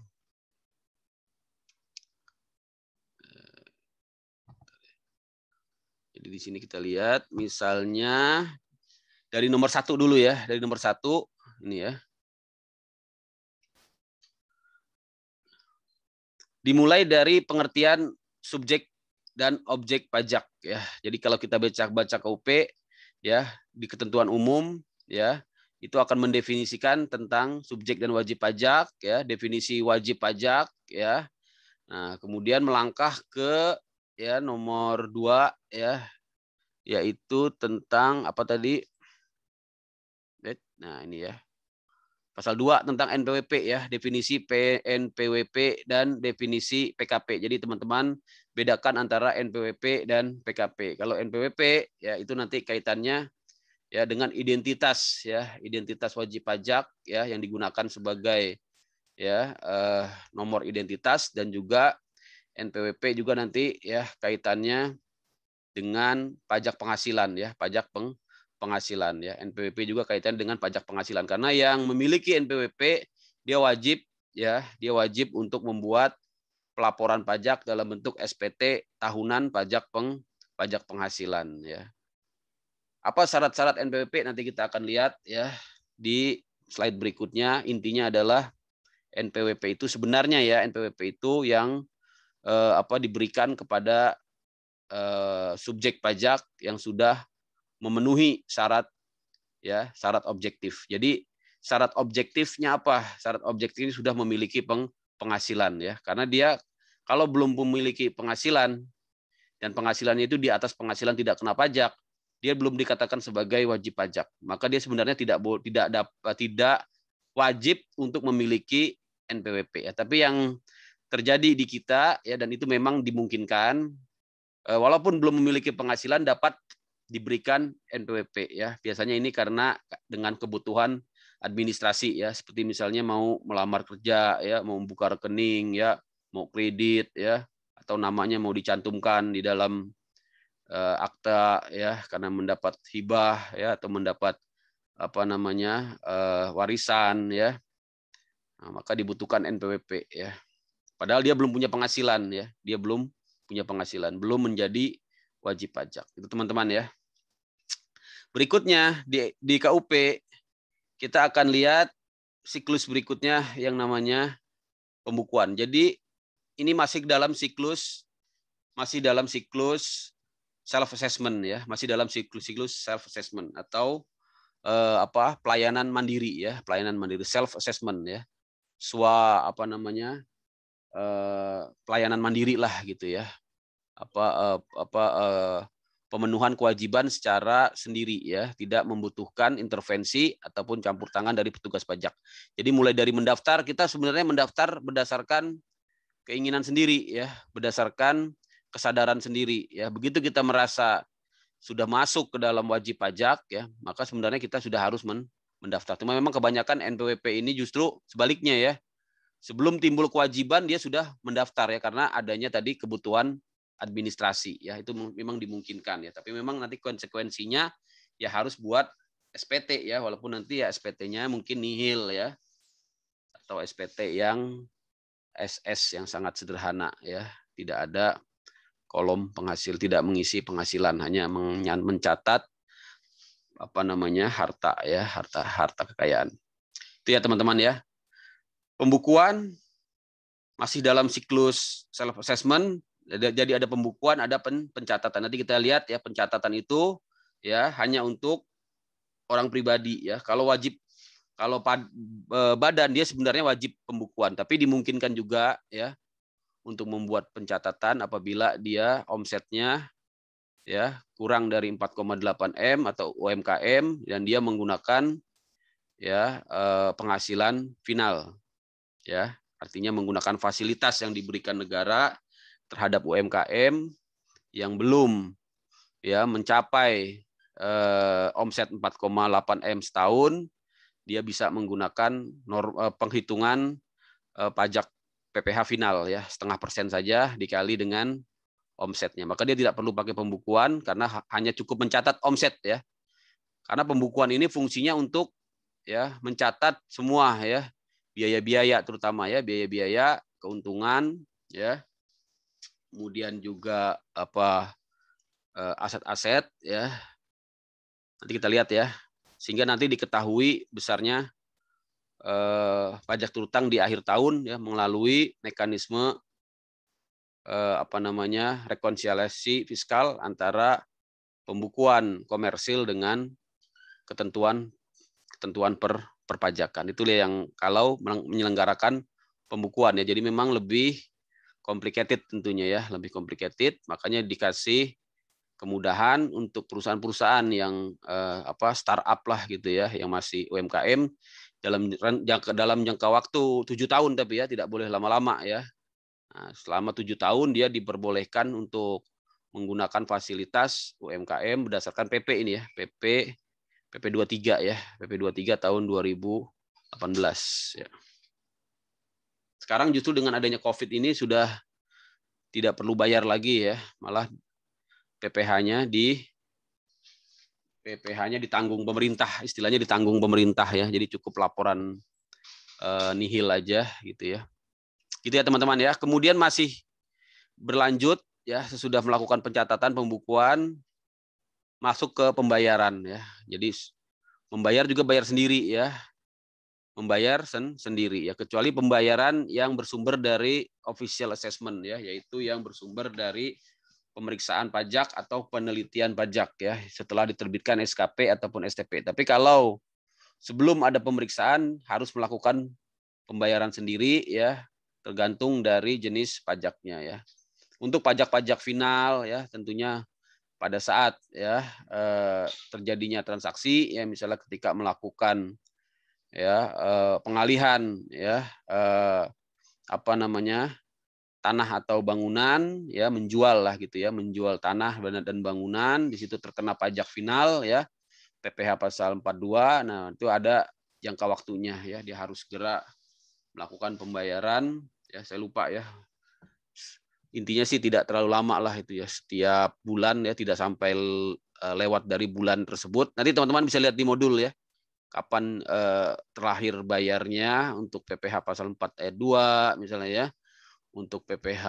Speaker 2: Jadi di sini kita lihat misalnya dari nomor 1 dulu ya, dari nomor 1 ini ya. Dimulai dari pengertian subjek dan objek pajak ya. Jadi kalau kita baca KUP ya di ketentuan umum ya, itu akan mendefinisikan tentang subjek dan wajib pajak ya, definisi wajib pajak ya. Nah, kemudian melangkah ke ya nomor 2 ya, yaitu tentang apa tadi? Nah, ini ya. Pasal 2 tentang NPWP ya, definisi NPWP dan definisi PKP. Jadi teman-teman bedakan antara NPWP dan PKP. Kalau NPWP ya itu nanti kaitannya ya dengan identitas ya, identitas wajib pajak ya yang digunakan sebagai ya nomor identitas, dan juga NPWP juga nanti ya kaitannya dengan pajak penghasilan ya, pajak penghasilan ya. NPWP juga kaitan dengan pajak penghasilan karena yang memiliki NPWP dia wajib untuk membuat pelaporan pajak dalam bentuk SPT tahunan pajak penghasilan ya. Apa syarat-syarat NPWP nanti kita akan lihat ya di slide berikutnya. Intinya adalah NPWP itu sebenarnya ya, NPWP itu yang diberikan kepada subjek pajak yang sudah memenuhi syarat ya, syarat objektif. Jadi syarat objektifnya apa? Syarat objektif sudah memiliki penghasilan ya. Karena dia kalau belum memiliki penghasilan dan penghasilannya itu di atas penghasilan tidak kena pajak, dia belum dikatakan sebagai wajib pajak. Maka dia sebenarnya tidak wajib untuk memiliki NPWP ya. Tapi yang terjadi di kita ya, dan itu memang dimungkinkan walaupun belum memiliki penghasilan dapat diberikan NPWP ya. Biasanya ini karena dengan kebutuhan administrasi ya, seperti misalnya mau melamar kerja ya, mau membuka rekening ya, mau kredit ya, atau namanya mau dicantumkan di dalam akta ya karena mendapat hibah ya, atau mendapat apa namanya warisan ya. Nah, maka dibutuhkan NPWP ya. Padahal dia belum punya penghasilan ya, dia belum punya penghasilan, belum menjadi wajib pajak. Itu teman-teman ya. Berikutnya di KUP kita akan lihat siklus berikutnya yang namanya pembukuan. Jadi ini masih dalam siklus self assessment ya, masih dalam siklus self assessment atau pelayanan mandiri ya, pelayanan mandiri self assessment ya. Pelayanan mandiri lah gitu ya. Pemenuhan kewajiban secara sendiri ya, tidak membutuhkan intervensi ataupun campur tangan dari petugas pajak. Jadi mulai dari mendaftar, kita sebenarnya mendaftar berdasarkan keinginan sendiri ya, berdasarkan kesadaran sendiri ya. Begitu kita merasa sudah masuk ke dalam wajib pajak ya, maka sebenarnya kita sudah harus mendaftar. Cuma memang kebanyakan NPWP ini justru sebaliknya ya. Sebelum timbul kewajiban dia sudah mendaftar ya, karena adanya tadi kebutuhan administrasi ya, itu memang dimungkinkan ya. Tapi memang nanti konsekuensinya ya harus buat SPT ya, walaupun nanti ya SPT-nya mungkin nihil ya, atau SPT yang SS yang sangat sederhana ya, tidak ada kolom penghasil, tidak mengisi penghasilan, hanya mencatat apa namanya harta ya, harta kekayaan. Itu ya teman-teman ya. Pembukuan masih dalam siklus self assessment. Jadi ada pembukuan, ada pencatatan. Nanti kita lihat ya, pencatatan itu ya hanya untuk orang pribadi ya. Kalau badan dia sebenarnya wajib pembukuan, tapi dimungkinkan juga ya untuk membuat pencatatan apabila dia omsetnya ya kurang dari 4,8 M atau UMKM dan dia menggunakan ya penghasilan final ya, artinya menggunakan fasilitas yang diberikan negara terhadap UMKM yang belum ya mencapai omset 4,8 M setahun, dia bisa menggunakan penghitungan pajak PPh final ya, 0,5% saja dikali dengan omsetnya. Maka dia tidak perlu pakai pembukuan karena hanya cukup mencatat omset ya. Karena pembukuan ini fungsinya untuk ya mencatat semua ya, biaya-biaya terutama ya, biaya-biaya, keuntungan ya. Kemudian juga aset-aset ya. Nanti kita lihat ya. Sehingga nanti diketahui besarnya pajak terutang di akhir tahun ya melalui mekanisme rekonsiliasi fiskal antara pembukuan komersil dengan ketentuan perpajakan. Itulah yang kalau menyelenggarakan pembukuan ya. Jadi memang lebih complicated tentunya ya, lebih complicated. Makanya dikasih kemudahan untuk perusahaan-perusahaan yang startup lah gitu ya, yang masih UMKM dalam jangka waktu 7 tahun, tapi ya tidak boleh lama-lama ya. Nah, selama 7 tahun dia diperbolehkan untuk menggunakan fasilitas UMKM berdasarkan PP ini ya, PP 23 ya, PP 23 tahun 2018 ya. Sekarang justru dengan adanya Covid ini sudah tidak perlu bayar lagi ya, malah PPh-nya ditanggung pemerintah, istilahnya ditanggung pemerintah ya. Jadi cukup laporan nihil aja gitu ya. Gitu ya teman-teman ya. Kemudian masih berlanjut ya, sesudah melakukan pencatatan pembukuan masuk ke pembayaran ya. Jadi membayar juga bayar sendiri ya. Membayar sendiri ya, kecuali pembayaran yang bersumber dari official assessment ya, yaitu yang bersumber dari pemeriksaan pajak atau penelitian pajak ya, setelah diterbitkan SKP ataupun STP. Tapi kalau sebelum ada pemeriksaan harus melakukan pembayaran sendiri ya, tergantung dari jenis pajaknya ya. Untuk pajak-pajak final ya, tentunya pada saat ya terjadinya transaksi ya, misalnya ketika melakukan ya pengalihan ya tanah atau bangunan ya, menjual lah gitu ya, menjual tanah dan bangunan, di situ terkena pajak final ya, PPh pasal 42. Nah, itu ada jangka waktunya ya, dia harus segera melakukan pembayaran ya, saya lupa ya. Intinya sih tidak terlalu lama lah itu ya, setiap bulan ya, tidak sampai lewat dari bulan tersebut. Nanti teman-teman bisa lihat di modul ya, kapan terakhir bayarnya untuk PPh pasal 4 ayat 2 misalnya ya, untuk PPh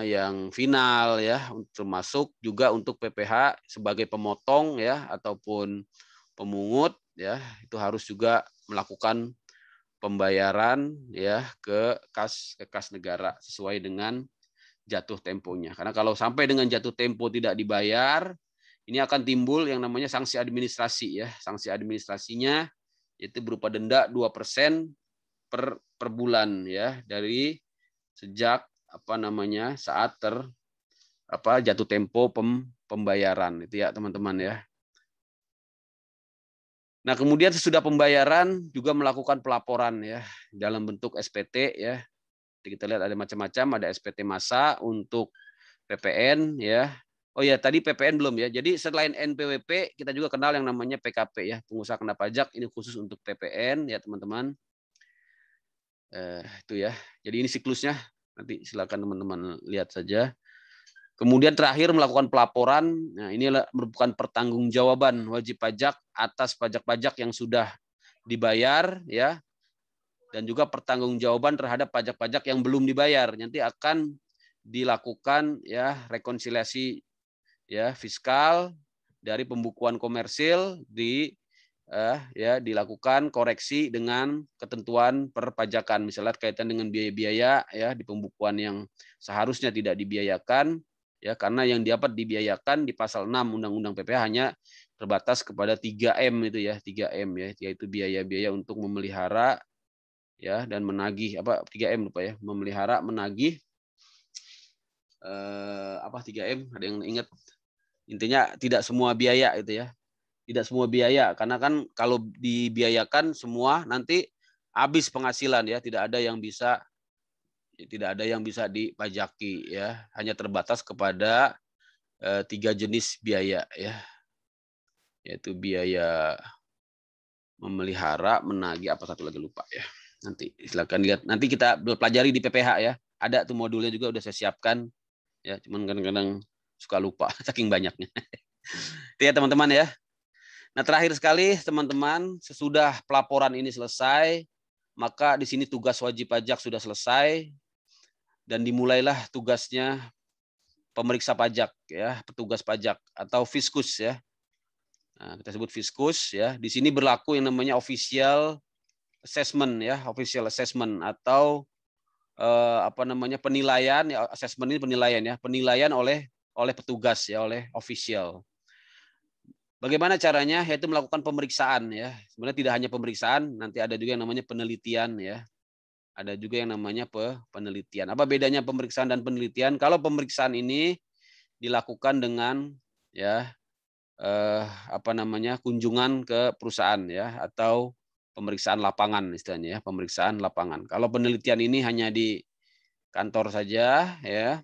Speaker 2: yang final ya, termasuk juga untuk PPh sebagai pemotong ya ataupun pemungut ya, itu harus juga melakukan pembayaran ya ke kas negara sesuai dengan jatuh temponya. Karena kalau sampai dengan jatuh tempo tidak dibayar, ini akan timbul yang namanya sanksi administrasi ya. Sanksi administrasinya itu berupa denda 2% per bulan ya, dari sejak saat jatuh tempo pembayaran itu ya teman-teman ya. Nah, kemudian sesudah pembayaran juga melakukan pelaporan ya dalam bentuk SPT ya. Kita lihat ada macam-macam, ada SPT massa untuk PPN ya. Oh ya, tadi PPN belum ya. Jadi selain NPWP, kita juga kenal yang namanya PKP ya, pengusaha kena pajak. Ini khusus untuk PPN ya teman-teman. Itu ya. Jadi ini siklusnya. Nanti silakan teman-teman lihat saja. Kemudian terakhir melakukan pelaporan. Nah, ini merupakan pertanggungjawaban wajib pajak atas pajak-pajak yang sudah dibayar ya. Dan juga pertanggungjawaban terhadap pajak-pajak yang belum dibayar. Nanti akan dilakukan ya rekonsiliasi ya fiskal dari pembukuan komersil di ya dilakukan koreksi dengan ketentuan perpajakan, misalnya kaitan dengan biaya-biaya ya di pembukuan yang seharusnya tidak dibiayakan ya, karena yang dapat dibiayakan di pasal 6 Undang-Undang PPh hanya terbatas kepada 3M itu ya, 3M ya, yaitu biaya-biaya untuk memelihara ya dan menagih 3M lupa ya, memelihara, menagih 3M, ada yang ingat? Intinya tidak semua biaya itu ya. Tidak semua biaya, karena kan kalau dibiayakan semua nanti habis penghasilan ya, tidak ada yang bisa dipajaki ya, hanya terbatas kepada 3 jenis biaya ya, yaitu biaya memelihara, menagih, apa satu lagi lupa ya. Nanti silakan lihat, nanti kita pelajari di PPh ya, ada tuh modulnya juga udah saya siapkan ya, cuman kadang-kadang suka lupa saking banyaknya. Itu ya teman-teman ya. Nah, terakhir sekali teman-teman, sesudah pelaporan ini selesai, maka di sini tugas wajib pajak sudah selesai dan dimulailah tugasnya pemeriksa pajak ya, petugas pajak atau fiskus ya. Nah, kita sebut fiskus ya. Di sini berlaku yang namanya official assessment ya, official assessment atau penilaian ya, assessment ini penilaian ya, penilaian oleh petugas ya, oleh official. Bagaimana caranya? Yaitu melakukan pemeriksaan ya. Sebenarnya tidak hanya pemeriksaan, nanti ada juga yang namanya penelitian ya. Ada juga yang namanya penelitian. Apa bedanya pemeriksaan dan penelitian? Kalau pemeriksaan ini dilakukan dengan ya kunjungan ke perusahaan ya, atau pemeriksaan lapangan istilahnya ya, pemeriksaan lapangan. Kalau penelitian ini hanya di kantor saja ya,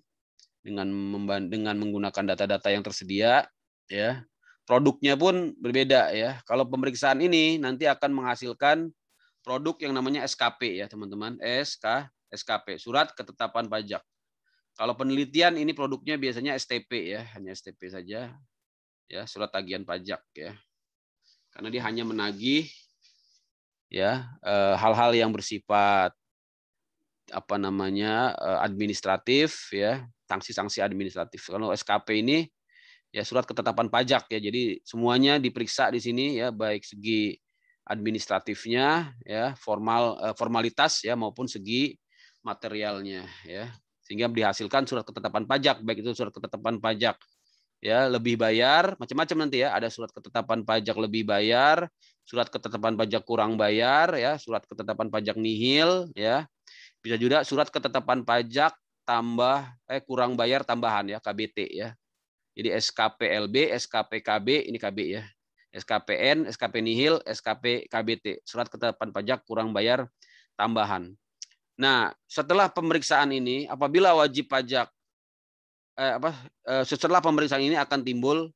Speaker 2: dengan menggunakan data-data yang tersedia ya. Produknya pun berbeda ya. Kalau pemeriksaan ini nanti akan menghasilkan produk yang namanya SKP ya teman-teman, SKP, surat ketetapan pajak. Kalau penelitian ini produknya biasanya STP ya, hanya STP saja ya, surat tagihan pajak ya. Karena dia hanya menagih ya hal-hal yang bersifat administratif ya, sanksi-sanksi administratif. Kalau SKP ini ya surat ketetapan pajak ya. Jadi semuanya diperiksa di sini ya, baik segi administratifnya ya, formalitas ya, maupun segi materialnya ya. Sehingga dihasilkan surat ketetapan pajak, baik itu surat ketetapan pajak ya lebih bayar, macam-macam nanti ya, ada surat ketetapan pajak lebih bayar, surat ketetapan pajak kurang bayar ya, surat ketetapan pajak nihil ya. Bisa juga surat ketetapan pajak kurang bayar tambahan ya, KBT ya. Jadi SKPLB, SKPKB, ini KB ya. SKPN, SKP nihil, SKP KBT, surat ketetapan pajak kurang bayar tambahan. Nah, setelah pemeriksaan ini, apabila wajib pajak setelah pemeriksaan ini akan timbul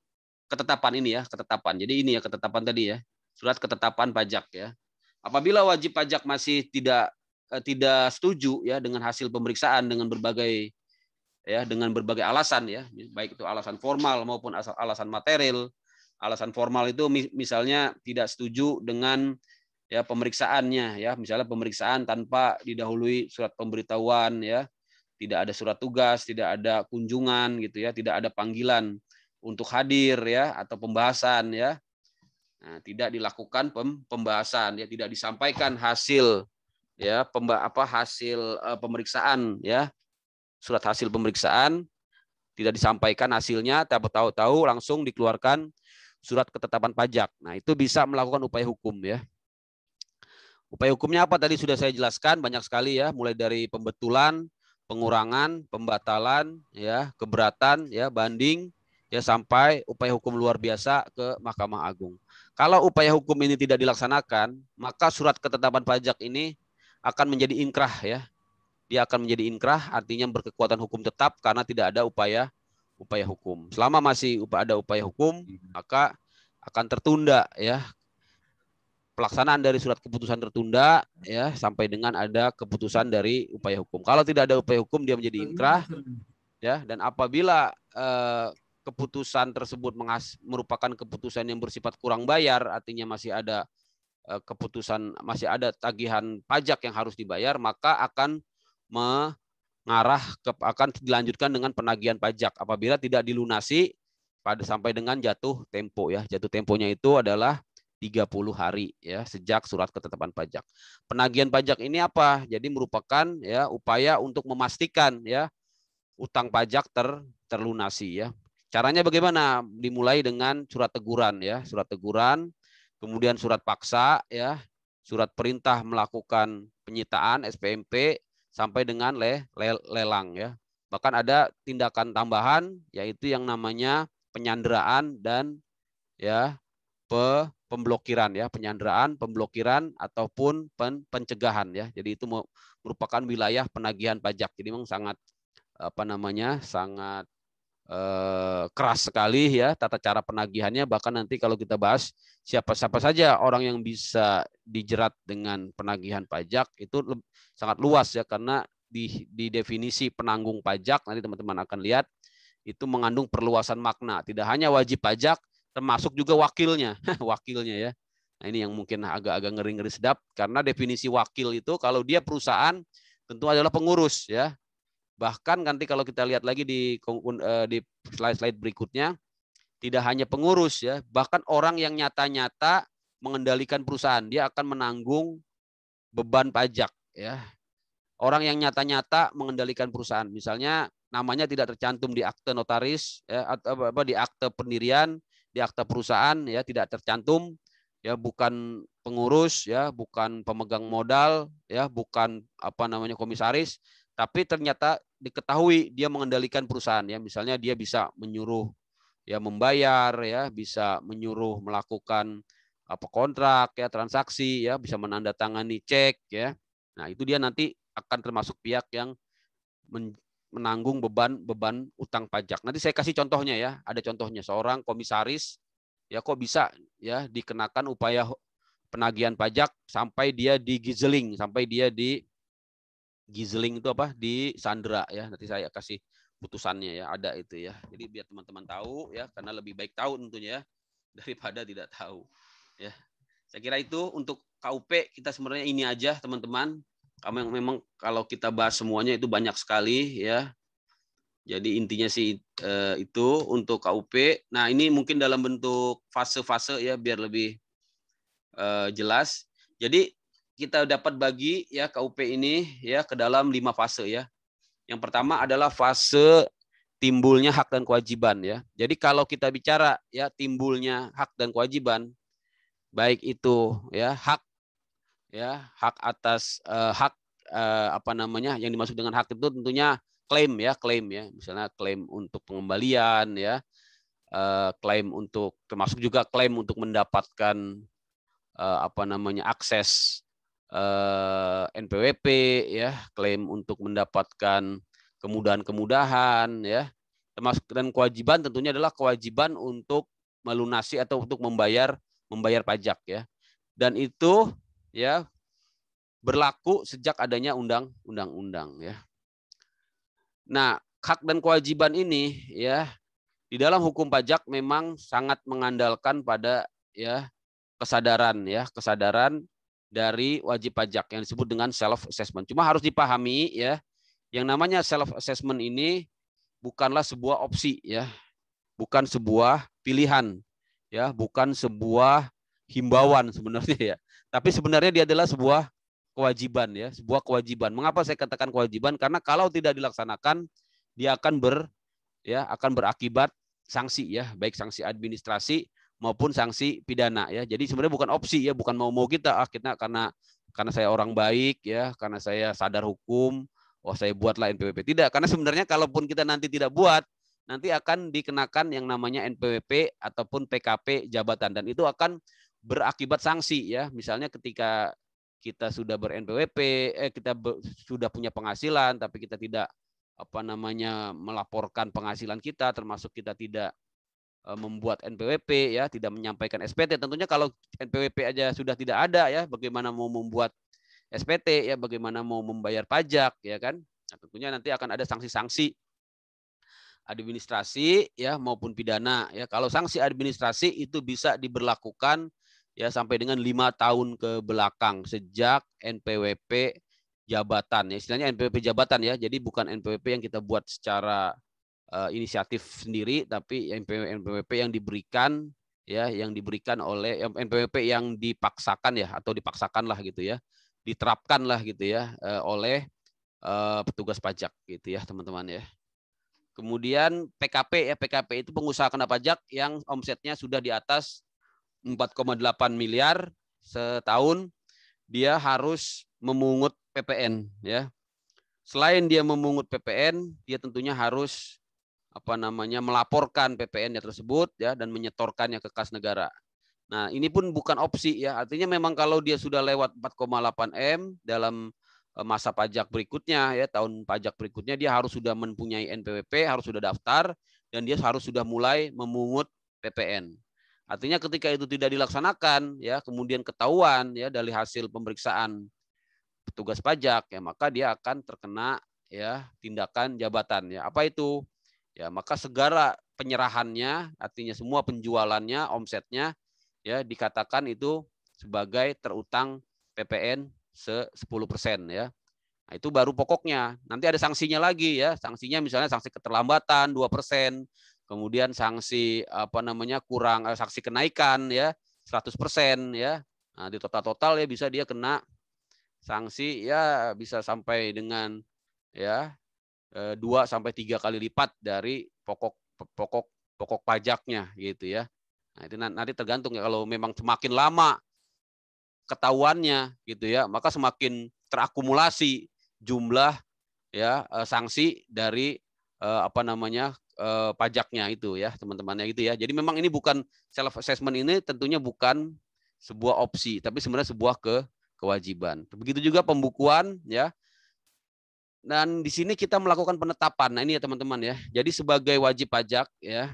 Speaker 2: ketetapan ini ya, ketetapan. Jadi ini ya ketetapan tadi ya, surat ketetapan pajak ya. Apabila wajib pajak masih tidak setuju ya dengan hasil pemeriksaan dengan berbagai alasan ya, baik itu alasan formal maupun alasan material. Alasan formal itu misalnya tidak setuju dengan ya pemeriksaannya ya, misalnya pemeriksaan tanpa didahului surat pemberitahuan ya, tidak ada surat tugas, tidak ada kunjungan gitu ya, tidak ada panggilan untuk hadir ya, atau pembahasan ya. Nah, tidak dilakukan pembahasan ya, tidak disampaikan hasil ya hasil pemeriksaan ya, surat hasil pemeriksaan tidak disampaikan hasilnya, tahu-tahu langsung dikeluarkan surat ketetapan pajak. Nah, itu bisa melakukan upaya hukum ya. Upaya hukumnya apa tadi sudah saya jelaskan, banyak sekali ya, mulai dari pembetulan, pengurangan, pembatalan ya, keberatan ya, banding ya, sampai upaya hukum luar biasa ke Mahkamah Agung. Kalau upaya hukum ini tidak dilaksanakan, maka surat ketetapan pajak ini akan menjadi inkrah ya. Dia akan menjadi inkrah, artinya berkekuatan hukum tetap karena tidak ada upaya hukum. Selama masih ada upaya hukum, maka akan tertunda ya, pelaksanaan dari surat keputusan tertunda ya, sampai dengan ada keputusan dari upaya hukum. Kalau tidak ada upaya hukum, dia menjadi inkrah ya, dan apabila keputusan tersebut merupakan keputusan yang bersifat kurang bayar, artinya masih ada keputusan, masih ada tagihan pajak yang harus dibayar, maka akan akan dilanjutkan dengan penagihan pajak apabila tidak dilunasi sampai dengan jatuh tempo ya. Jatuh temponya itu adalah 30 hari ya sejak surat ketetapan pajak. Penagihan pajak ini apa? Jadi merupakan ya upaya untuk memastikan ya utang pajak terlunasi ya. Caranya bagaimana? Dimulai dengan surat teguran ya, surat teguran, kemudian surat paksa ya, surat perintah melakukan penyitaan SPMP sampai dengan lelang ya. Bahkan ada tindakan tambahan yaitu yang namanya penyanderaan dan ya pemblokiran ya, penyanderaan, pemblokiran ataupun pencegahan ya. Jadi itu merupakan wilayah penagihan pajak. Jadi memang sangat sangat keras sekali ya tata cara penagihannya. Bahkan nanti kalau kita bahas siapa-siapa saja orang yang bisa dijerat dengan penagihan pajak itu sangat luas ya, karena di definisi penanggung pajak nanti teman-teman akan lihat itu mengandung perluasan makna. Tidak hanya wajib pajak, termasuk juga wakilnya, wakilnya ya. Nah ini yang mungkin agak-agak ngeri-ngeri sedap, karena definisi wakil itu kalau dia perusahaan tentu adalah pengurus ya. Bahkan nanti kalau kita lihat lagi di slide-slide berikutnya, tidak hanya pengurus ya, bahkan orang yang nyata-nyata mengendalikan perusahaan, dia akan menanggung beban pajak ya. Orang yang nyata-nyata mengendalikan perusahaan, misalnya namanya tidak tercantum di akte notaris ya, atau di akte pendirian, di akte perusahaan ya, tidak tercantum ya, bukan pengurus ya, bukan pemegang modal ya, bukan komisaris, tapi ternyata diketahui dia mengendalikan perusahaan ya, misalnya dia bisa menyuruh ya membayar ya, bisa menyuruh melakukan kontrak ya, transaksi ya, bisa menandatangani cek ya. Nah, itu dia nanti akan termasuk pihak yang menanggung beban utang pajak. Nanti saya kasih contohnya ya, ada contohnya seorang komisaris ya kok bisa ya dikenakan upaya penagihan pajak sampai dia digizeling, sampai dia di gizeling itu apa? Di sandera ya. Nanti saya kasih putusannya ya, ada itu ya. Jadi biar teman-teman tahu ya, karena lebih baik tahu tentunya ya, daripada tidak tahu ya. Saya kira itu untuk KUP kita sebenarnya ini aja teman-teman. Memang kalau kita bahas semuanya itu banyak sekali ya. Jadi intinya sih itu untuk KUP. Nah ini mungkin dalam bentuk fase-fase ya biar lebih jelas. Jadi kita dapat bagi ya KUP ini ya ke dalam 5 fase ya. Yang pertama adalah fase timbulnya hak dan kewajiban ya. Jadi kalau kita bicara ya timbulnya hak dan kewajiban, baik itu ya hak atas yang dimaksud dengan hak itu tentunya klaim ya, misalnya klaim untuk pengembalian ya, klaim untuk termasuk juga klaim untuk mendapatkan akses NPWP ya, klaim untuk mendapatkan kemudahan-kemudahan ya, termasuk dan kewajiban tentunya adalah kewajiban untuk melunasi atau untuk membayar pajak ya. Dan itu ya berlaku sejak adanya undang-undang ya. Nah, hak dan kewajiban ini ya di dalam hukum pajak memang sangat mengandalkan pada ya kesadaran dari wajib pajak yang disebut dengan self assessment. Cuma harus dipahami ya, yang namanya self assessment ini bukanlah sebuah opsi ya, bukan sebuah pilihan ya, bukan sebuah himbauan sebenarnya ya. Tapi sebenarnya dia adalah sebuah kewajiban ya, sebuah kewajiban. Mengapa saya katakan kewajiban? Karena kalau tidak dilaksanakan dia akan berakibat sanksi ya, baik sanksi administrasi maupun sanksi pidana ya. Jadi sebenarnya bukan opsi ya, bukan mau kita karena saya orang baik ya, karena saya sadar hukum, saya buatlah NPWP. Tidak, karena sebenarnya kalaupun kita nanti tidak buat, nanti akan dikenakan yang namanya NPWP ataupun PKP jabatan, dan itu akan berakibat sanksi ya. Misalnya ketika kita sudah ber-NPWP, kita sudah punya penghasilan tapi kita tidak melaporkan penghasilan kita, termasuk kita tidak membuat NPWP ya, tidak menyampaikan SPT. Tentunya kalau NPWP aja sudah tidak ada ya, bagaimana mau membuat SPT ya, bagaimana mau membayar pajak ya kan? Nah, tentunya nanti akan ada sanksi-sanksi administrasi ya maupun pidana ya. Kalau sanksi administrasi itu bisa diberlakukan ya sampai dengan 5 tahun ke belakang sejak NPWP jabatan ya, istilahnya NPWP jabatan ya. Jadi bukan NPWP yang kita buat secara inisiatif sendiri, tapi NPWP yang diberikan ya yang diberikan oleh NPWP yang dipaksakan ya atau dipaksakan lah gitu ya, diterapkan lah gitu ya oleh petugas pajak gitu ya teman-teman ya. Kemudian PKP ya, PKP itu pengusaha kena pajak yang omsetnya sudah di atas 4,8 miliar setahun, dia harus memungut PPN ya. Selain dia memungut PPN, dia tentunya harus melaporkan PPN-nya tersebut ya dan menyetorkannya ke kas negara. Nah, ini pun bukan opsi ya. Artinya memang kalau dia sudah lewat 4,8 M dalam masa pajak berikutnya ya, tahun pajak berikutnya dia harus sudah mempunyai NPWP, harus sudah daftar dan dia harus sudah mulai memungut PPN. Artinya ketika itu tidak dilaksanakan ya, kemudian ketahuan ya dari hasil pemeriksaan petugas pajak ya, maka dia akan terkena ya tindakan jabatan ya. Apa itu? Ya, maka segala penyerahannya, artinya semua penjualannya, omsetnya ya dikatakan itu sebagai terutang PPN 10% ya. Nah, itu baru pokoknya. Nanti ada sanksinya lagi ya. Sanksinya misalnya sanksi keterlambatan 2%, kemudian sanksi sanksi kenaikan ya 100% ya. Nah, di total-total ya bisa dia kena sanksi ya bisa sampai dengan ya 2 sampai 3 kali lipat dari pokok pajaknya gitu ya. Nah, itu nanti tergantung ya, kalau memang semakin lama ketahuannya gitu ya, maka semakin terakumulasi jumlah ya sanksi dari pajaknya itu ya, teman-temannya gitu ya. Jadi memang ini bukan self assessment, ini tentunya bukan sebuah opsi, tapi sebenarnya sebuah kewajiban. Begitu juga pembukuan ya. Dan di sini kita melakukan penetapan. Nah, ini ya teman-teman ya. Jadi sebagai wajib pajak ya,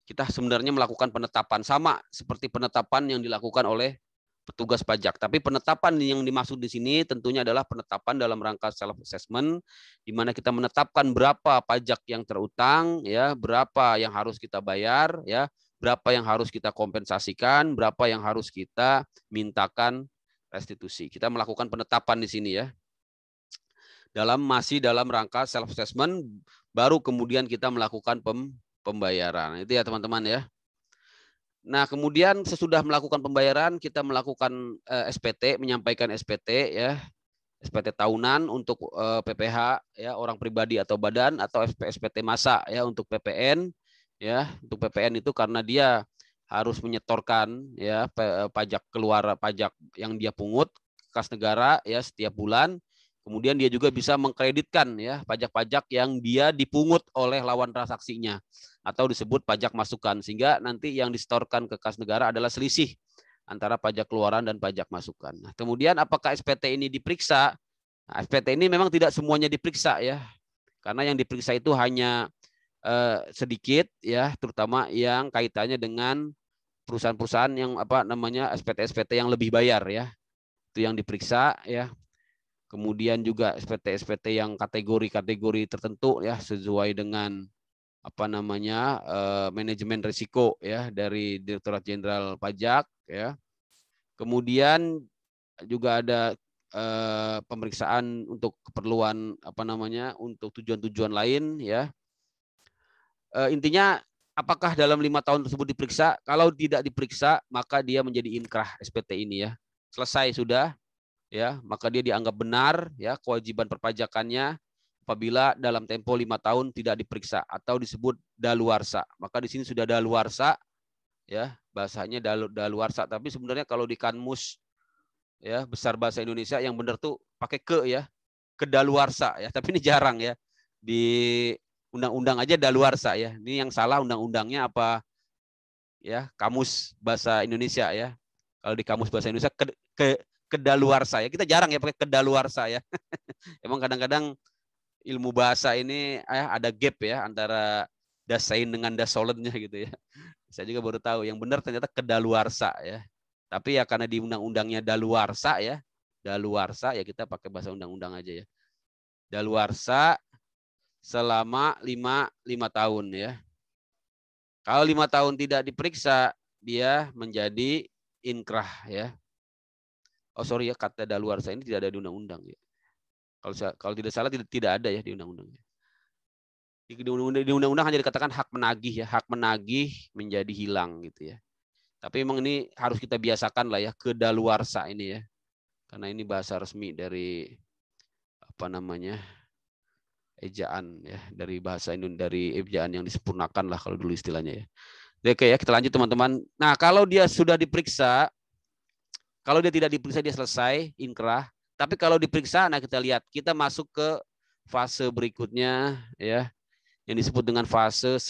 Speaker 2: kita sebenarnya melakukan penetapan sama seperti penetapan yang dilakukan oleh petugas pajak. Tapi penetapan yang dimaksud di sini tentunya adalah penetapan dalam rangka self assessment, di mana kita menetapkan berapa pajak yang terutang ya, berapa yang harus kita bayar ya, berapa yang harus kita kompensasikan, berapa yang harus kita mintakan restitusi. Kita melakukan penetapan di sini ya. Masih dalam rangka self assessment, baru kemudian kita melakukan pembayaran. Itu ya teman-teman ya. Nah, kemudian sesudah melakukan pembayaran, kita melakukan SPT, menyampaikan SPT ya, SPT tahunan untuk PPH ya, orang pribadi atau badan, atau SPT massa ya untuk PPN ya. Untuk PPN itu karena dia harus menyetorkan ya pajak pajak yang dia pungut kas negara ya setiap bulan. Kemudian dia juga bisa mengkreditkan ya pajak-pajak yang dia dipungut oleh lawan transaksinya atau disebut pajak masukan, sehingga nanti yang disetorkan ke kas negara adalah selisih antara pajak keluaran dan pajak masukan. Nah, kemudian apakah SPT ini diperiksa? Nah, SPT ini memang tidak semuanya diperiksa ya, karena yang diperiksa itu hanya sedikit ya, terutama yang kaitannya dengan perusahaan-perusahaan yang SPT-SPT yang lebih bayar ya, itu yang diperiksa ya. Kemudian juga SPT-SPT yang kategori-kategori tertentu ya sesuai dengan manajemen risiko ya dari Direktorat Jenderal Pajak ya. Kemudian juga ada pemeriksaan untuk keperluan untuk tujuan-tujuan lain ya. Intinya apakah dalam 5 tahun tersebut diperiksa? Kalau tidak diperiksa maka dia menjadi inkrah SPT ini ya. Selesai sudah ya, maka dia dianggap benar ya kewajiban perpajakannya apabila dalam tempo 5 tahun tidak diperiksa atau disebut daluarsa. Maka di sini sudah daluarsa ya, bahasanya daluarsa, tapi sebenarnya kalau di kamus ya besar bahasa Indonesia yang benar tuh pakai ya, kedaluarsa ya, tapi ini jarang ya. Di undang-undang aja daluarsa ya. Ini yang salah undang-undangnya apa ya, kamus bahasa Indonesia ya. Kalau di kamus bahasa Indonesia kedaluarsa ya. Kita jarang ya pakai kedaluarsa ya. Emang kadang-kadang ilmu bahasa ini ada gap ya antara dasain dengan dasolennya gitu ya. Saya juga baru tahu yang benar ternyata kedaluarsa ya. Tapi ya karena di undang-undangnya daluarsa ya. Daluarsa ya kita pakai bahasa undang-undang aja ya. Daluarsa selama 5 tahun ya. Kalau 5 tahun tidak diperiksa, dia menjadi inkrah ya. Oh sorry ya, kata daluarsa ini tidak ada di undang-undang ya. Kalau tidak salah tidak ada ya di undang-undang. Di undang-undang hanya dikatakan hak menagih ya, hak menagih menjadi hilang gitu ya. Tapi memang ini harus kita biasakan lah ya, kedaluarsa ini ya. Karena ini bahasa resmi dari apa namanya? Ejaan ya, dari bahasa Indonesia, dari ejaan yang disempurnakan lah kalau dulu istilahnya ya. Oke ya, kita lanjut teman-teman. Nah, kalau dia sudah diperiksa, kalau dia tidak diperiksa dia selesai inkrah. Tapi kalau diperiksa, nah kita lihat, kita masuk ke fase berikutnya ya, yang disebut dengan fase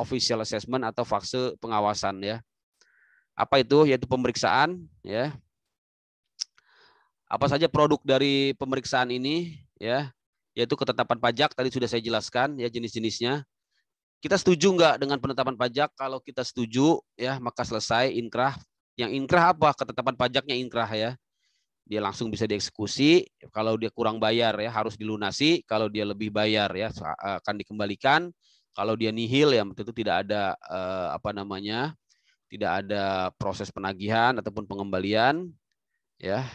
Speaker 2: official assessment atau fase pengawasan ya. Apa itu? Yaitu pemeriksaan ya. Apa saja produk dari pemeriksaan ini ya, yaitu ketetapan pajak tadi sudah saya jelaskan ya jenis-jenisnya. Kita setuju nggak dengan penetapan pajak? Kalau kita setuju ya maka selesai inkrah. Yang inkrah apa? Ketetapan pajaknya inkrah ya. Dia langsung bisa dieksekusi. Kalau dia kurang bayar ya harus dilunasi. Kalau dia lebih bayar ya akan dikembalikan. Kalau dia nihil ya tentu tidak ada apa namanya, tidak ada proses penagihan ataupun pengembalian ya.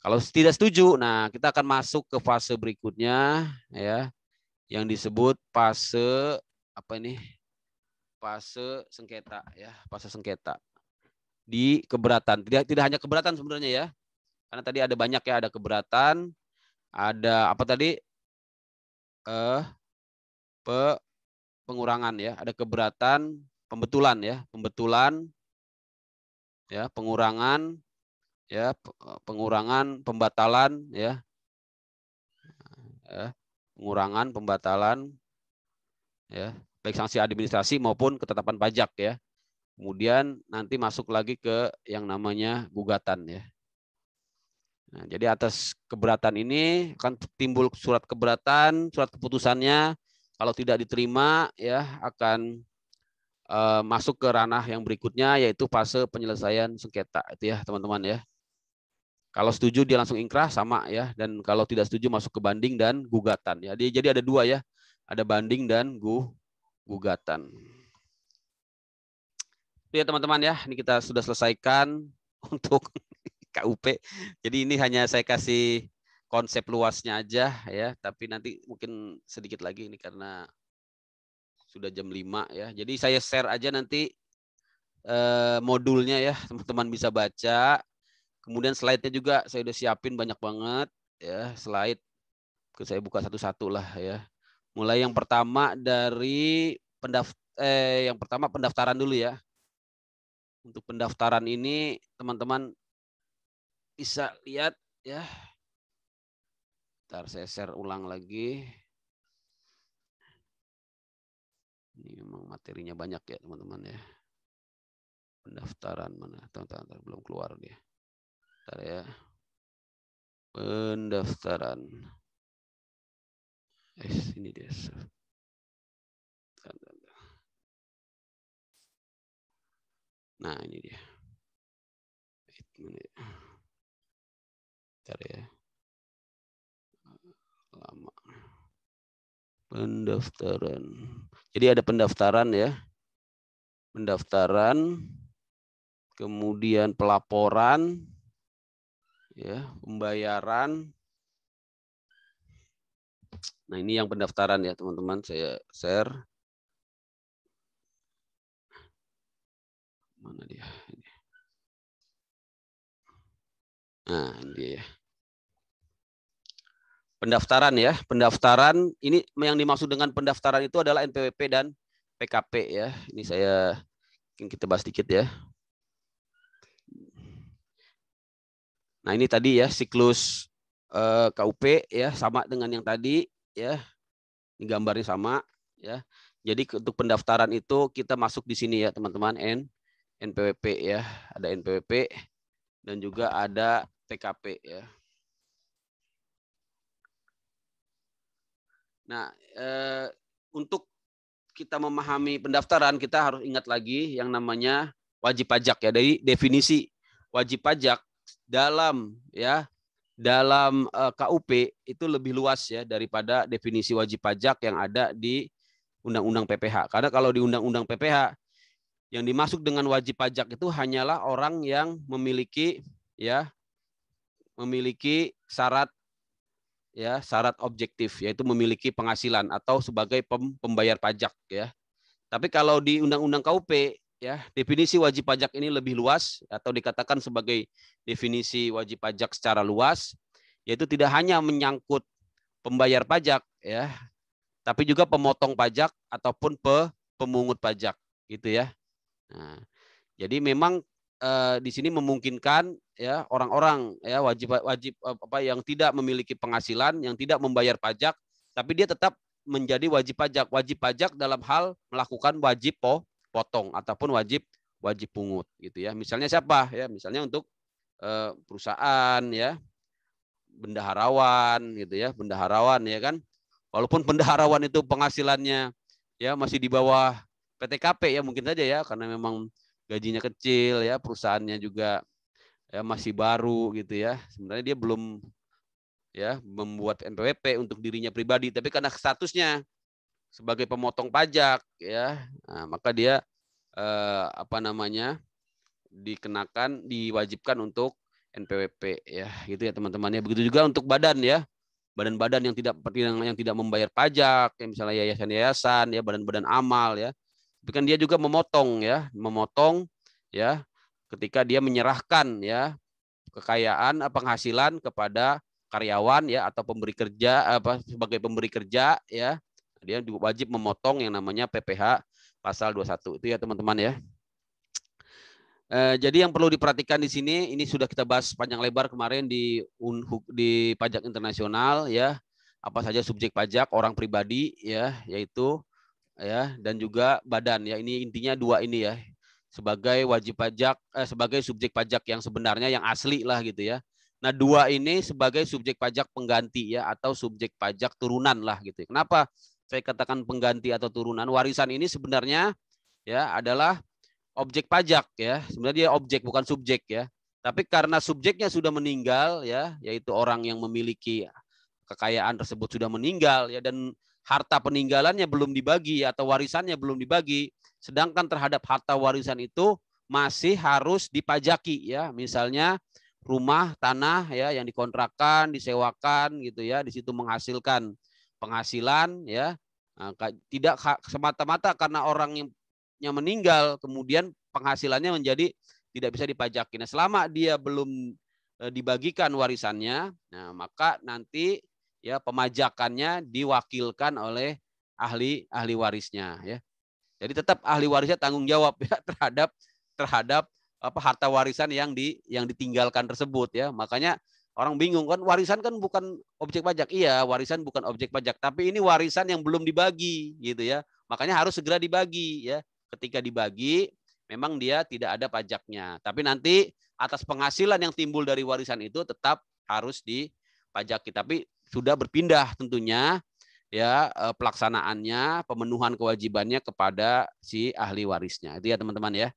Speaker 2: Kalau tidak setuju, nah kita akan masuk ke fase berikutnya ya, yang disebut fase apa ini? Fase sengketa ya, fase sengketa di keberatan. Tidak hanya keberatan sebenarnya ya, karena tadi ada banyak ya, ada keberatan, ada apa tadi? Pengurangan ya, ada keberatan, pembetulan ya, pengurangan ya, pengurangan, pembatalan ya, pengurangan, pembatalan ya, baik sanksi administrasi maupun ketetapan pajak ya. Kemudian nanti masuk lagi ke yang namanya gugatan ya. Nah, jadi atas keberatan ini akan timbul surat keberatan, surat keputusannya. Kalau tidak diterima ya akan masuk ke ranah yang berikutnya yaitu fase penyelesaian sengketa itu ya teman-teman ya. Kalau setuju dia langsung ingkrah sama ya, dan kalau tidak setuju masuk ke banding dan gugatan ya. Jadi ada dua ya, ada banding dan gugatan. Itu ya teman-teman ya, ini kita sudah selesaikan untuk KUP. Jadi ini hanya saya kasih konsep luasnya aja ya, tapi nanti mungkin sedikit lagi ini karena sudah jam 5 ya. Jadi saya share aja nanti modulnya ya, teman-teman bisa baca. Kemudian slide-nya juga saya udah siapin banyak banget ya, slide. Saya buka satu-satu lah ya. Mulai yang pertama dari yang pertama pendaftaran dulu ya. Untuk pendaftaran ini teman-teman bisa lihat ya. Ntar saya share ulang lagi. Ini memang materinya banyak ya teman-teman ya. Pendaftaran mana? Teman-teman belum keluar dia. Ntar ya. Pendaftaran. Ini dia. Nah ini dia. Ntar ya. Lama. Pendaftaran. Jadi ada pendaftaran ya. Pendaftaran. Kemudian pelaporan. Ya, pembayaran. Nah, ini yang pendaftaran ya, teman-teman. Saya share. Mana dia? Nah, ini dia ya. Pendaftaran ya. Pendaftaran ini yang dimaksud dengan pendaftaran itu adalah NPWP dan PKP ya. Ini saya mungkin kita bahas sedikit ya. Nah, ini tadi ya siklus KUP ya, sama dengan yang tadi ya. Ini gambarnya sama ya. Jadi untuk pendaftaran itu kita masuk di sini ya, teman-teman, NPWP ya. Ada NPWP dan juga ada PKP ya. Nah, untuk kita memahami pendaftaran kita harus ingat lagi yang namanya wajib pajak ya. Dari definisi wajib pajak dalam KUP itu lebih luas ya daripada definisi wajib pajak yang ada di Undang-Undang PPH. Karena kalau di Undang-Undang PPH yang dimaksud dengan wajib pajak itu hanyalah orang yang memiliki syarat ya syarat objektif, yaitu memiliki penghasilan atau sebagai pembayar pajak ya. Tapi kalau di Undang-Undang KUP ya, definisi wajib pajak ini lebih luas atau dikatakan sebagai definisi wajib pajak secara luas, yaitu tidak hanya menyangkut pembayar pajak ya, tapi juga pemotong pajak ataupun pemungut pajak gitu ya. Nah, jadi memang di sini memungkinkan ya orang-orang ya wajib apa yang tidak memiliki penghasilan, yang tidak membayar pajak, tapi dia tetap menjadi wajib pajak. Wajib pajak dalam hal melakukan wajib potong ataupun wajib pungut gitu ya. Misalnya siapa ya? Misalnya untuk perusahaan ya, bendaharawan gitu ya, bendaharawan ya kan. Walaupun bendaharawan itu penghasilannya ya masih di bawah PTKP ya mungkin saja ya, karena memang gajinya kecil ya, perusahaannya juga ya masih baru gitu ya. Sebenarnya dia belum ya membuat NPWP untuk dirinya pribadi, tapi karena statusnya sebagai pemotong pajak ya, nah, maka dia apa namanya diwajibkan untuk NPWP ya, gitu ya teman-teman ya. Begitu juga untuk badan ya, badan-badan yang tidak membayar pajak, ya, misalnya yayasan-yayasan ya, badan-badan amal ya. Tapi kan dia juga memotong ya ketika dia menyerahkan ya kekayaan penghasilan kepada karyawan ya atau pemberi kerja sebagai pemberi kerja ya, dia wajib memotong yang namanya PPh pasal 21 itu ya teman-teman ya. Jadi yang perlu diperhatikan di sini, ini sudah kita bahas panjang lebar kemarin di pajak internasional ya, apa saja subjek pajak orang pribadi ya, yaitu ya, dan juga badan ya. Ini intinya dua ini ya, sebagai wajib pajak sebagai subjek pajak yang sebenarnya yang asli lah gitu ya. Nah, dua ini sebagai subjek pajak pengganti ya, atau subjek pajak turunan lah gitu. Kenapa saya katakan pengganti atau turunan? Warisan ini sebenarnya ya adalah objek pajak ya. Sebenarnya dia objek bukan subjek ya. Tapi karena subjeknya sudah meninggal ya, yaitu orang yang memiliki kekayaan tersebut sudah meninggal ya, dan harta peninggalannya belum dibagi atau warisannya belum dibagi, sedangkan terhadap harta warisan itu masih harus dipajaki ya. Misalnya rumah, tanah ya yang dikontrakkan, disewakan gitu ya, di situ menghasilkan penghasilan ya. Nah, tidak semata-mata karena orang yang meninggal kemudian penghasilannya menjadi tidak bisa dipajaki. Nah, selama dia belum dibagikan warisannya, nah maka nanti ya pemajakannya diwakilkan oleh ahli warisnya ya. Jadi tetap ahli warisnya tanggung jawab ya terhadap apa harta warisan yang ditinggalkan tersebut ya. Makanya orang bingung kan, warisan kan bukan objek pajak. Iya, warisan bukan objek pajak, tapi ini warisan yang belum dibagi gitu ya. Makanya harus segera dibagi ya. Ketika dibagi memang dia tidak ada pajaknya, tapi nanti atas penghasilan yang timbul dari warisan itu tetap harus dipajaki, tapi sudah berpindah tentunya ya pelaksanaannya, pemenuhan kewajibannya kepada si ahli warisnya. Itu ya teman-teman ya.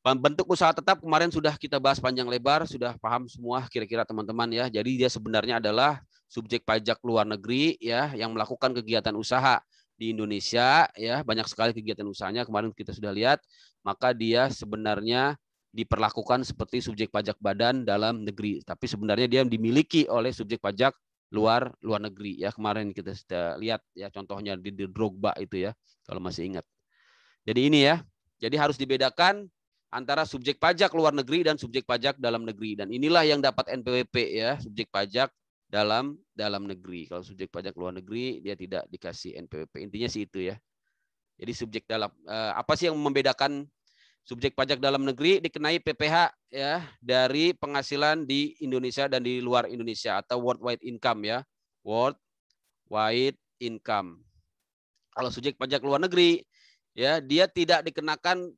Speaker 2: Bentuk usaha tetap kemarin sudah kita bahas panjang lebar, sudah paham semua kira-kira teman-teman ya. Jadi dia sebenarnya adalah subjek pajak luar negeri ya yang melakukan kegiatan usaha di Indonesia ya, banyak sekali kegiatan usahanya kemarin kita sudah lihat, maka dia sebenarnya diperlakukan seperti subjek pajak badan dalam negeri, tapi sebenarnya dia dimiliki oleh subjek pajak luar negeri ya. Kemarin kita sudah lihat ya contohnya di Drogba itu ya, kalau masih ingat. Jadi ini ya. Jadi harus dibedakan antara subjek pajak luar negeri dan subjek pajak dalam negeri, dan inilah yang dapat NPWP ya, subjek pajak dalam negeri. Kalau subjek pajak luar negeri dia tidak dikasih NPWP. Intinya sih itu ya. Jadi subjek dalam apa sih yang membedakan subjek pajak dalam negeri dikenai PPh ya dari penghasilan di Indonesia dan di luar Indonesia atau worldwide income ya. Worldwide income. Kalau subjek pajak luar negeri ya dia tidak dikenakan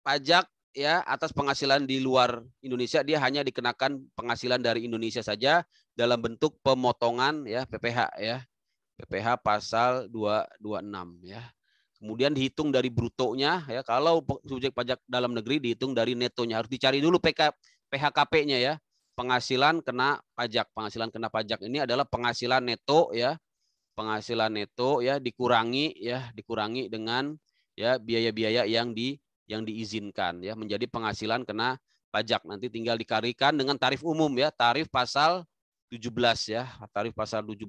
Speaker 2: pajak ya atas penghasilan di luar Indonesia, dia hanya dikenakan penghasilan dari Indonesia saja dalam bentuk pemotongan ya PPh ya. PPh pasal 226 ya. Kemudian dihitung dari brutonya ya. Kalau subjek pajak dalam negeri dihitung dari netonya. Harus dicari dulu PHKP-nya ya. Penghasilan kena pajak. Penghasilan kena pajak ini adalah penghasilan neto ya. Penghasilan neto ya dikurangi dengan ya biaya-biaya yang diizinkan ya menjadi penghasilan kena pajak. Nanti tinggal dikalikan dengan tarif umum ya, tarif pasal 17 ya, tarif pasal 17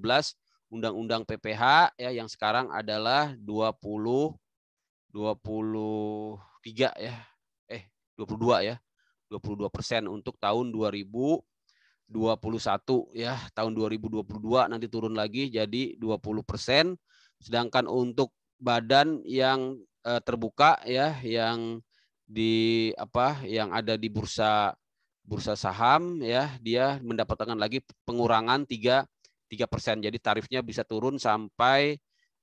Speaker 2: Undang-Undang PPH ya yang sekarang adalah 23 ya. 22 ya. 22% untuk tahun 2021 ya. Tahun 2022 nanti turun lagi jadi 20%. Sedangkan untuk badan yang terbuka ya yang yang ada di bursa saham ya dia mendapatkan lagi pengurangan 3%. Jadi tarifnya bisa turun sampai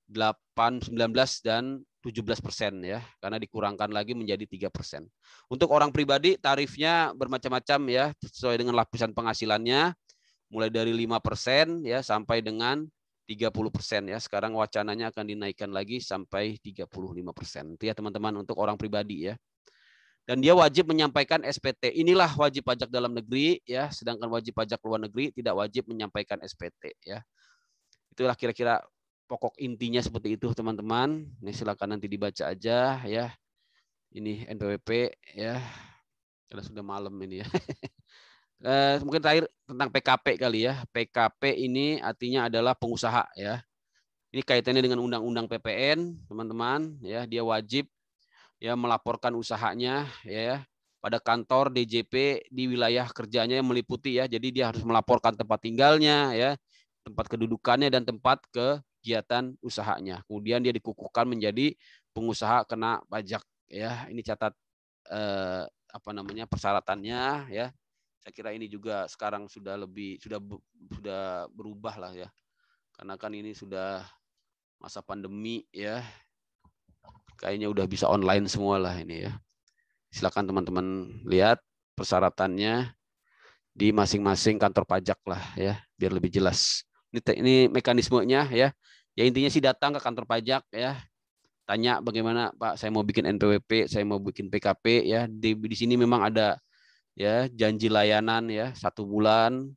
Speaker 2: 8, 19 dan 17% ya karena dikurangkan lagi menjadi 3%. Untuk orang pribadi tarifnya bermacam-macam ya sesuai dengan lapisan penghasilannya mulai dari 5% ya sampai dengan 30% ya. Sekarang wacananya akan dinaikkan lagi sampai 35%. Itu ya teman-teman untuk orang pribadi ya. Dan dia wajib menyampaikan SPT. Inilah wajib pajak dalam negeri ya, sedangkan wajib pajak luar negeri tidak wajib menyampaikan SPT ya. Itulah kira-kira pokok intinya seperti itu teman-teman. Ini silakan nanti dibaca aja ya. Ini NPWP ya. Karena sudah malam ini ya. Mungkin terakhir tentang PKP kali ya. PKP ini artinya adalah pengusaha ya. Ini kaitannya dengan Undang-Undang PPN, teman-teman ya, dia wajib ya melaporkan usahanya ya pada kantor DJP di wilayah kerjanya yang meliputi ya. Jadi dia harus melaporkan tempat tinggalnya ya, tempat kedudukannya dan tempat kegiatan usahanya. Kemudian dia dikukuhkan menjadi pengusaha kena pajak ya. Ini catat persyaratannya ya. Saya kira ini juga sekarang sudah berubah lah ya. Karena kan ini sudah masa pandemi ya. Kayaknya udah bisa online semua lah ini ya. Silakan teman-teman lihat persyaratannya di masing-masing kantor pajak lah ya, biar lebih jelas. Ini mekanismenya ya. Ya intinya sih datang ke kantor pajak ya. Tanya bagaimana Pak, saya mau bikin NPWP, saya mau bikin PKP ya. Di sini memang ada ya janji layanan ya 1 bulan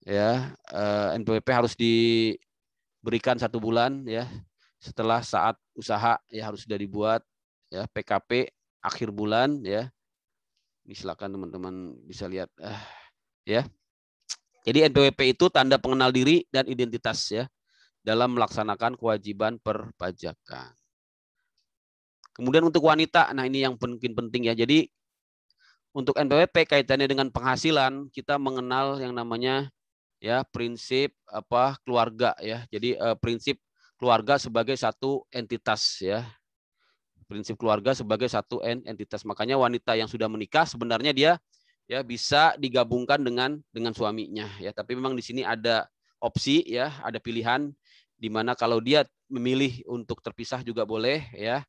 Speaker 2: ya. NPWP harus diberikan 1 bulan ya. Setelah saat usaha ya harus sudah dibuat ya. PKP akhir bulan ya. Ini silakan teman-teman bisa lihat ya. Jadi NPWP itu tanda pengenal diri dan identitas ya dalam melaksanakan kewajiban perpajakan. Kemudian untuk wanita, nah ini yang mungkin penting ya. Jadi untuk NPWP kaitannya dengan penghasilan, kita mengenal yang namanya ya prinsip keluarga ya. Jadi prinsip keluarga sebagai satu entitas ya. Prinsip keluarga sebagai satu entitas. Makanya wanita yang sudah menikah sebenarnya dia ya bisa digabungkan dengan suaminya ya. Tapi memang di sini ada opsi ya, ada pilihan di mana kalau dia memilih untuk terpisah juga boleh ya.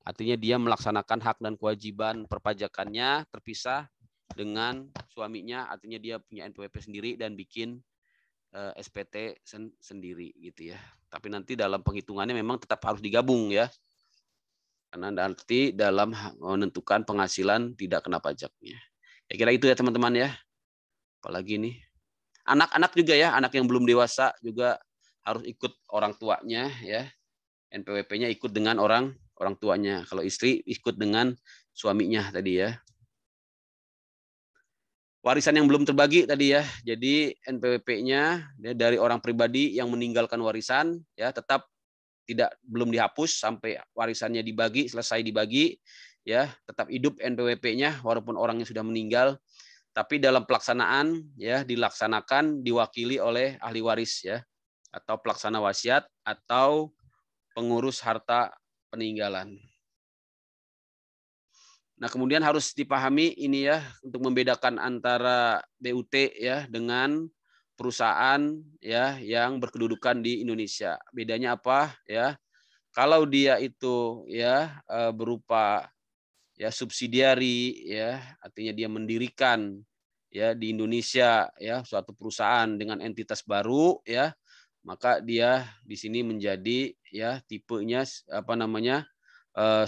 Speaker 2: Artinya dia melaksanakan hak dan kewajiban perpajakannya terpisah dengan suaminya, artinya dia punya NPWP sendiri dan bikin SPT sendiri gitu ya. Tapi nanti dalam penghitungannya memang tetap harus digabung ya. Karena nanti dalam menentukan penghasilan tidak kena pajaknya. Ya kira itu ya teman-teman ya. Apalagi nih. Anak-anak juga ya, anak yang belum dewasa juga harus ikut orang tuanya ya. NPWP-nya ikut dengan orang tuanya. Kalau istri ikut dengan suaminya tadi ya. Warisan yang belum terbagi tadi ya. Jadi NPWP-nya dari orang pribadi yang meninggalkan warisan ya tetap belum dihapus sampai warisannya selesai dibagi ya, tetap hidup NPWP-nya walaupun orangnya sudah meninggal. Tapi dalam pelaksanaan ya dilaksanakan diwakili oleh ahli waris ya atau pelaksana wasiat atau pengurus harta peninggalan. Nah, kemudian harus dipahami ini ya untuk membedakan antara BUT ya dengan perusahaan ya yang berkedudukan di Indonesia. Bedanya apa ya? Kalau dia itu ya berupa ya subsidiari ya, artinya dia mendirikan ya di Indonesia ya suatu perusahaan dengan entitas baru ya, maka dia di sini menjadi ya tipenya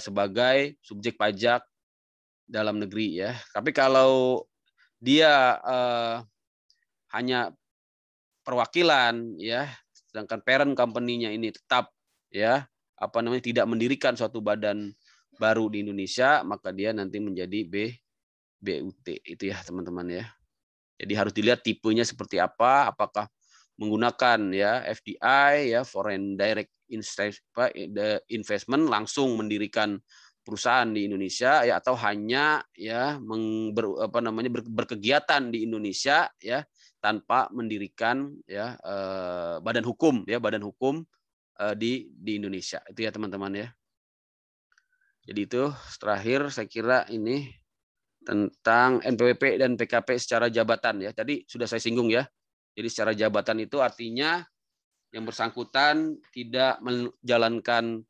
Speaker 2: sebagai subjek pajak dalam negeri ya. Tapi kalau dia hanya perwakilan ya, sedangkan parent company-nya ini tetap ya tidak mendirikan suatu badan baru di Indonesia, maka dia nanti menjadi BUT itu ya teman-teman ya. Jadi harus dilihat tipenya seperti apa, apakah menggunakan ya FDI ya foreign direct investment, langsung mendirikan perusahaan di Indonesia ya, atau hanya ya berkegiatan di Indonesia ya tanpa mendirikan ya badan hukum di Indonesia. Itu ya teman-teman ya. Jadi itu terakhir saya kira ini tentang NPWP dan PKP secara jabatan ya. Tadi sudah saya singgung ya. Jadi secara jabatan itu artinya yang bersangkutan tidak menjalankan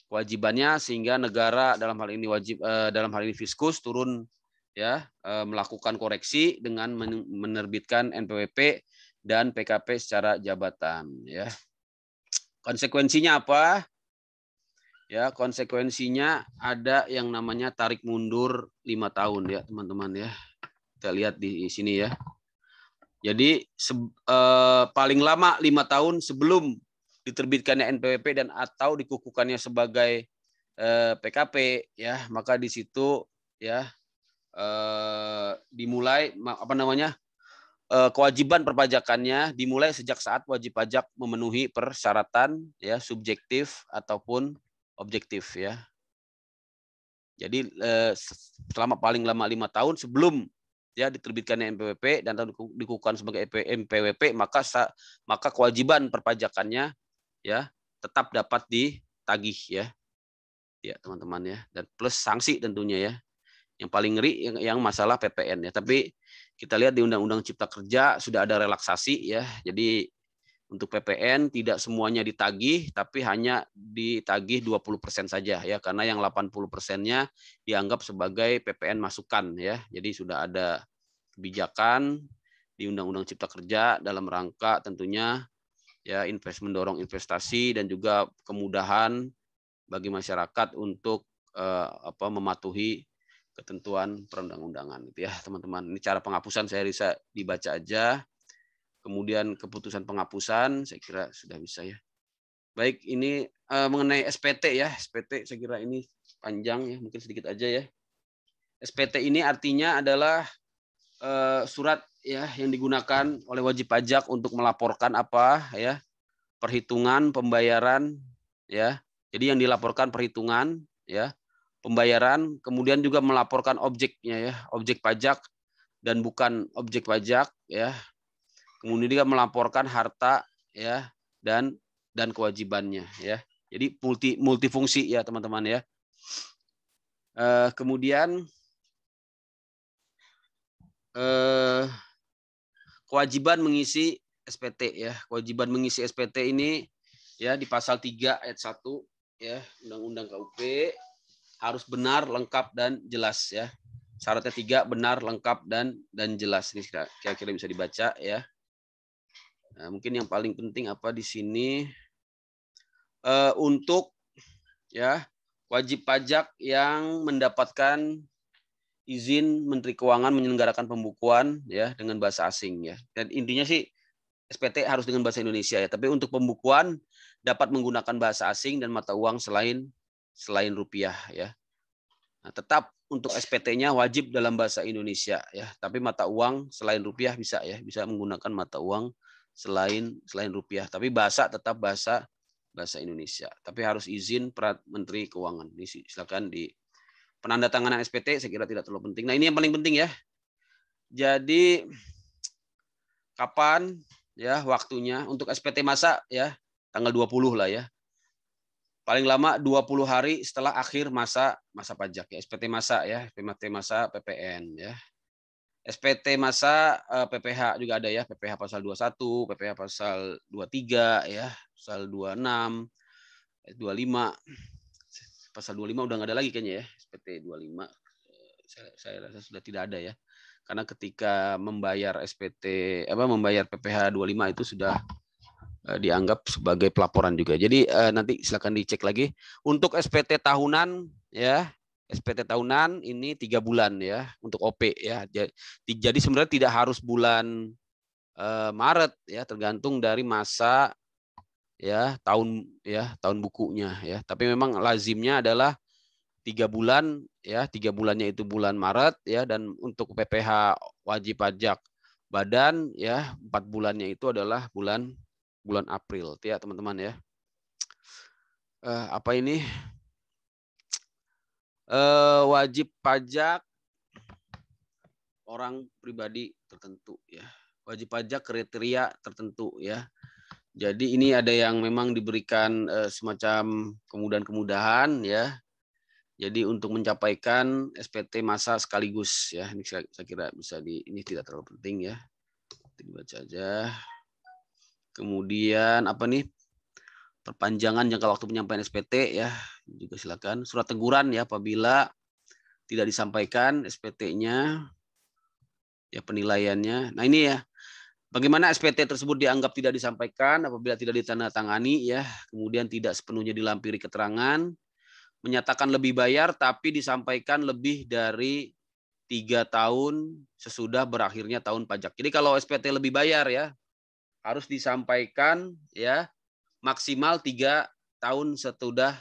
Speaker 2: kewajibannya sehingga negara dalam hal ini Fiskus turun ya melakukan koreksi dengan menerbitkan NPWP dan PKP secara jabatan ya. Konsekuensinya apa? Ya, konsekuensinya ada yang namanya tarik mundur 5 tahun ya, teman-teman ya. Kita lihat di sini ya. Jadi paling lama 5 tahun sebelum diterbitkannya NPWP dan atau dikukuhkannya sebagai PKP ya, maka di situ ya dimulai kewajiban perpajakannya dimulai sejak saat wajib pajak memenuhi persyaratan ya subjektif ataupun objektif ya. Jadi selama paling lama 5 tahun sebelum ya diterbitkannya NPWP dan dikukuhkan sebagai NPWP, maka kewajiban perpajakannya ya tetap dapat ditagih ya. Ya, teman-teman ya. Dan plus sanksi tentunya ya. Yang paling ngeri yang masalah PPN ya. Tapi kita lihat di Undang-Undang Cipta Kerja sudah ada relaksasi ya. Jadi untuk PPN tidak semuanya ditagih, tapi hanya ditagih 20% saja ya, karena yang 80%-nya dianggap sebagai PPN masukan ya. Jadi sudah ada kebijakan di Undang-Undang Cipta Kerja dalam rangka tentunya ya mendorong investasi dan juga kemudahan bagi masyarakat untuk mematuhi ketentuan perundang-undangan gitu ya, teman-teman. Ini cara penghapusan saya bisa dibaca aja. Kemudian keputusan penghapusan saya kira sudah bisa ya. Baik, ini mengenai SPT ya. SPT saya kira ini panjang ya, mungkin sedikit aja ya. SPT ini artinya adalah surat ya yang digunakan oleh wajib pajak untuk melaporkan apa ya, perhitungan pembayaran ya. Jadi yang dilaporkan perhitungan ya, pembayaran, kemudian juga melaporkan objeknya ya, objek pajak dan bukan objek pajak ya. Kemudian juga melaporkan harta ya dan kewajibannya ya. Jadi multifungsi ya teman-teman ya. Kemudian kewajiban mengisi SPT ya. Kewajiban mengisi SPT ini ya di pasal 3 ayat 1 ya Undang-Undang KUP harus benar, lengkap dan jelas ya. Syaratnya 3, benar, lengkap dan jelas. Ini kira-kira bisa dibaca ya. Nah, mungkin yang paling penting apa di sini untuk ya wajib pajak yang mendapatkan izin Menteri Keuangan menyelenggarakan pembukuan ya dengan bahasa asing ya. Dan intinya sih SPT harus dengan bahasa Indonesia ya. Tapi untuk pembukuan dapat menggunakan bahasa asing dan mata uang selain rupiah ya. Nah, tetap untuk SPT-nya wajib dalam bahasa Indonesia ya. Tapi mata uang selain rupiah bisa ya, bisa menggunakan mata uang selain rupiah. Tapi bahasa tetap bahasa Indonesia. Tapi harus izin Menteri Keuangan. Ini silakan di penandatanganan SPT saya kira tidak terlalu penting. Nah, ini yang paling penting ya. Jadi kapan ya waktunya untuk SPT masa ya tanggal 20 lah ya. Paling lama 20 hari setelah akhir masa pajak ya. SPT masa ya, SPT masa PPN ya. SPT masa PPH juga ada ya, PPH pasal 21, PPH pasal 23 ya, pasal 26, 25. Pasal 25 udah nggak ada lagi kayaknya ya, SPT 25. Saya rasa sudah tidak ada ya. Karena ketika membayar membayar PPH 25 itu sudah dianggap sebagai pelaporan juga. Jadi nanti silakan dicek lagi. Untuk SPT tahunan ya, SPT tahunan ini 3 bulan ya untuk OP ya. Jadi sebenarnya tidak harus bulan Maret ya, tergantung dari masa ya tahun bukunya ya. Tapi memang lazimnya adalah 3 bulan ya, 3 bulannya itu bulan Maret ya, dan untuk PPH wajib pajak badan ya 4 bulannya itu adalah bulan April ya teman-teman ya. Apa ini? Wajib pajak orang pribadi tertentu ya. Wajib pajak kriteria tertentu ya. Jadi ini ada yang memang diberikan semacam kemudahan-kemudahan ya. Jadi untuk mencapaikan SPT masa sekaligus ya. Ini saya kira bisa ini tidak terlalu penting ya. Dibaca aja. Kemudian apa nih? Perpanjangan jangka waktu penyampaian SPT ya. Juga silakan. Surat teguran ya apabila tidak disampaikan SPT-nya ya penilaiannya. Nah ini ya. Bagaimana SPT tersebut dianggap tidak disampaikan apabila tidak ditandatangani ya, kemudian tidak sepenuhnya dilampiri keterangan, menyatakan lebih bayar tapi disampaikan lebih dari 3 tahun sesudah berakhirnya tahun pajak. Jadi kalau SPT lebih bayar ya harus disampaikan ya maksimal 3 tahun sesudah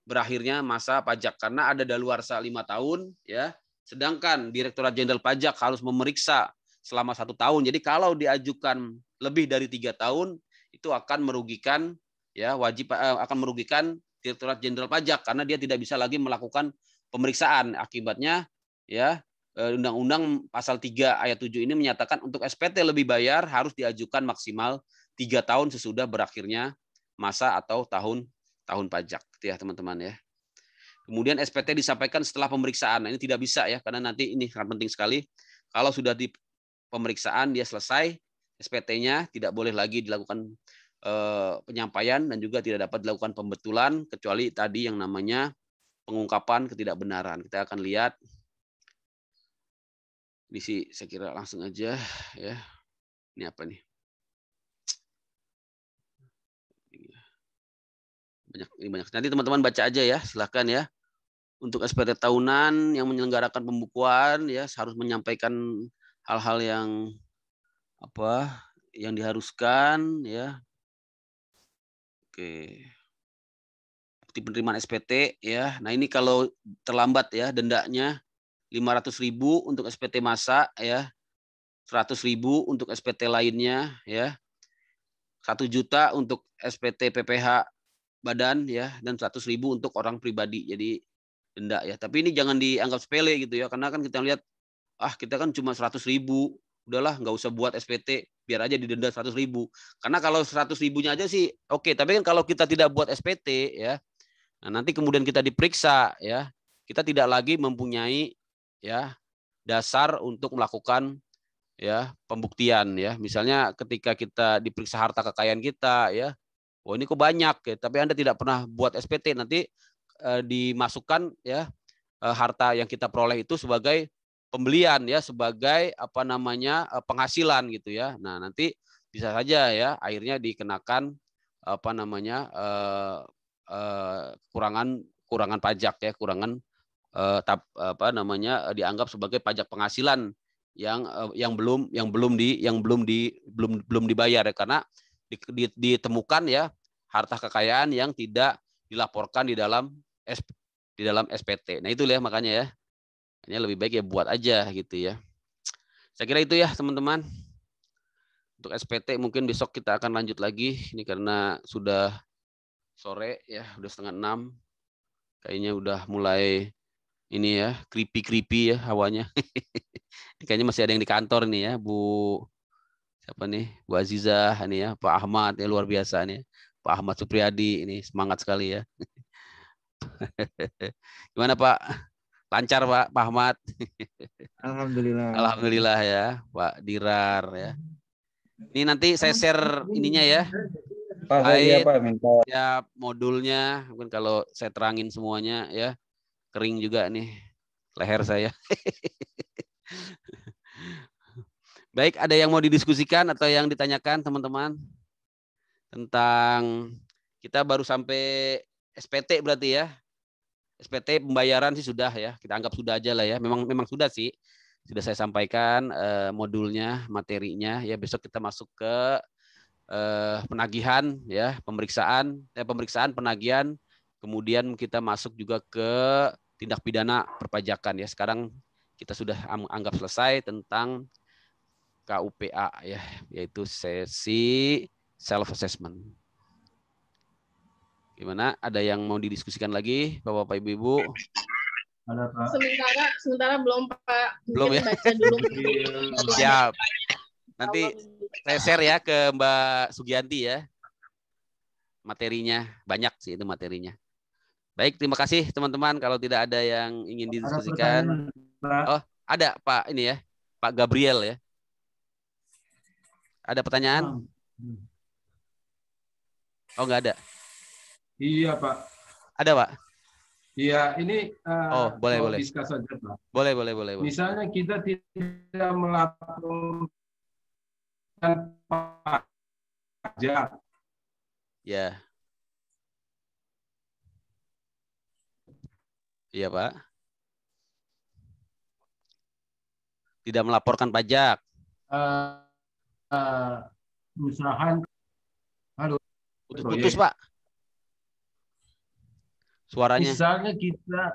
Speaker 2: berakhirnya masa pajak karena ada daluarsa 5 tahun ya. Sedangkan Direktorat Jenderal Pajak harus memeriksa selama 1 tahun. Jadi kalau diajukan lebih dari 3 tahun itu akan merugikan ya akan merugikan Direktorat Jenderal Pajak karena dia tidak bisa lagi melakukan pemeriksaan. Akibatnya ya Undang-Undang Pasal 3 Ayat 7 ini menyatakan untuk SPT lebih bayar harus diajukan maksimal 3 tahun sesudah berakhirnya masa atau tahun pajak ya teman-teman ya. Kemudian SPT disampaikan setelah pemeriksaan. Nah, ini tidak bisa ya karena nanti ini sangat penting sekali. Kalau sudah di pemeriksaan dia selesai, SPT-nya tidak boleh lagi dilakukan penyampaian dan juga tidak dapat dilakukan pembetulan kecuali tadi yang namanya pengungkapan ketidakbenaran. Kita akan lihat di sini saya kira langsung aja ya. Ini apa nih? Banyak. Nanti teman-teman baca aja ya, silakan ya. Untuk SPT tahunan yang menyelenggarakan pembukuan ya harus menyampaikan hal-hal yang yang diharuskan ya. Oke. Bukti penerimaan SPT ya. Nah, ini kalau terlambat ya dendanya 500.000 untuk SPT masa ya. 100.000 untuk SPT lainnya ya. 1 juta untuk SPT PPH badan ya dan 100.000 untuk orang pribadi. Jadi denda ya. Tapi ini jangan dianggap sepele gitu ya karena kan kita lihat kita kan cuma 100.000, udahlah nggak usah buat SPT, biar aja didenda 100.000. Karena kalau 100.000-nya aja sih oke, tapi kan kalau kita tidak buat SPT ya, nah nanti kemudian kita diperiksa ya, kita tidak lagi mempunyai ya dasar untuk melakukan ya pembuktian ya. Misalnya ketika kita diperiksa harta kekayaan kita ya, ini kok banyak ya, tapi Anda tidak pernah buat SPT, nanti dimasukkan ya harta yang kita peroleh itu sebagai pembelian ya, sebagai penghasilan gitu ya. Nah, nanti bisa saja ya akhirnya dikenakan kurangan pajak ya, dianggap sebagai pajak penghasilan yang belum dibayar ya, karena ditemukan ya harta kekayaan yang tidak dilaporkan di dalam SPT. Nah, itu ya makanya ya. Hanya lebih baik ya buat aja gitu ya. Saya kira itu ya teman-teman. Untuk SPT mungkin besok kita akan lanjut lagi. Ini karena sudah sore ya, udah 5:30. Kayaknya udah mulai ini ya, creepy ya hawanya. Kayaknya masih ada yang di kantor nih ya, Bu siapa nih? Bu Azizah ini ya, Pak Ahmad ya luar biasa nih. Pak Ahmad Supriyadi ini semangat sekali ya. Gimana Pak? Lancar Pak Ahmad?
Speaker 1: Alhamdulillah.
Speaker 2: Alhamdulillah ya, Pak Dirar ya. Ini nanti saya share ininya ya.
Speaker 1: Pak, saya Pak minta
Speaker 2: ya modulnya. Mungkin kalau saya terangin semuanya ya. Kering juga nih leher saya. Baik, ada yang mau didiskusikan atau yang ditanyakan teman-teman? Tentang kita baru sampai SPT berarti ya. SPT pembayaran sih sudah ya. Kita anggap sudah aja lah ya. Memang sudah sih. Sudah saya sampaikan modulnya, materinya ya. Besok kita masuk ke penagihan ya, pemeriksaan penagihan, kemudian kita masuk juga ke tindak pidana perpajakan ya. Sekarang kita sudah anggap selesai tentang KUPA ya, yaitu sesi self assessment. Gimana? Ada yang mau didiskusikan lagi, Bapak Ibu?
Speaker 1: Ada Pak.
Speaker 3: Sementara belum Pak.
Speaker 2: Belum ya?
Speaker 3: Baca dulu.
Speaker 2: Siap. Nanti saya share ya ke Mbak Sugianti ya. Materinya banyak sih itu materinya. Baik, terima kasih teman-teman. Kalau tidak ada yang ingin didiskusikan. Oh, ada Pak ini ya, Pak Gabriel ya. Ada pertanyaan? Oh, nggak ada.
Speaker 1: Iya Pak.
Speaker 2: Ada Pak?
Speaker 1: Iya, ini
Speaker 2: boleh.
Speaker 1: diskus saja Pak.
Speaker 2: Boleh.
Speaker 1: Misalnya kita tidak melaporkan pajak.
Speaker 2: Ya. Iya Pak. Tidak melaporkan pajak.
Speaker 1: Perusahaan. Halo.
Speaker 2: Putus Pak. Suaranya.
Speaker 1: Misalnya kita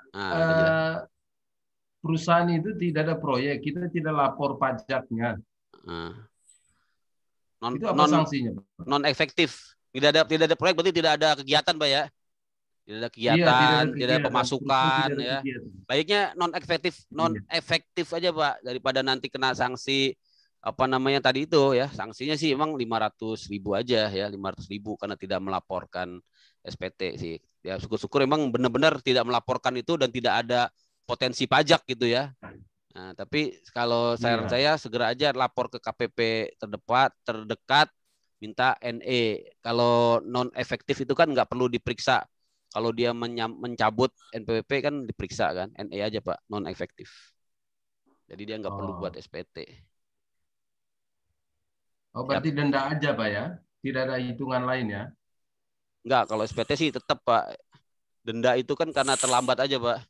Speaker 1: perusahaan itu tidak ada proyek, kita tidak lapor pajaknya. Itu apa sanksinya Pak?
Speaker 2: Non efektif. Tidak ada proyek berarti tidak ada kegiatan Pak ya. Tidak ada kegiatan, tidak ada pemasukan ya. Baiknya non efektif aja Pak, daripada nanti kena sanksi apa namanya tadi itu ya. Sanksinya sih emang 500.000 aja ya, 500.000 karena tidak melaporkan SPT sih. Ya syukur-syukur emang benar-benar tidak melaporkan itu dan tidak ada potensi pajak gitu ya. Nah, tapi kalau saran saya segera aja lapor ke KPP terdekat minta NE. Kalau non efektif itu kan nggak perlu diperiksa. Kalau dia mencabut NPWP kan diperiksa kan, NE aja Pak, non efektif. Jadi dia nggak perlu buat SPT.
Speaker 1: Oh, berarti denda aja Pak ya? Tidak ada hitungan lain ya?
Speaker 2: Enggak, kalau SPT sih tetap Pak. Denda itu kan karena terlambat aja Pak.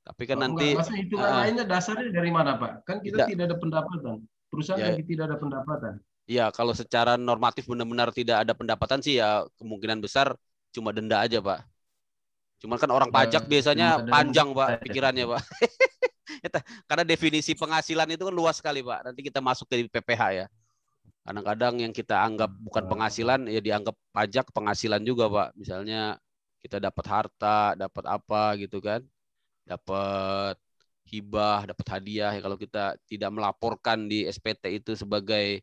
Speaker 2: Tapi kan nanti.
Speaker 1: Maksudnya hitungan lainnya dasarnya dari mana Pak? Kan kita tidak ada pendapatan. Perusahaan lagi tidak ada pendapatan.
Speaker 2: Ya, kalau secara normatif benar-benar tidak ada pendapatan sih ya kemungkinan besar cuma denda aja Pak. Cuman kan orang pajak biasanya panjang Pak pikirannya Pak. Karena definisi penghasilan itu kan luas sekali Pak. Nanti kita masuk ke PPH ya. Kadang-kadang yang kita anggap bukan penghasilan ya dianggap pajak penghasilan juga Pak. Misalnya kita dapat harta, dapat apa gitu kan. Dapat hibah, dapat hadiah ya kalau kita tidak melaporkan di SPT itu sebagai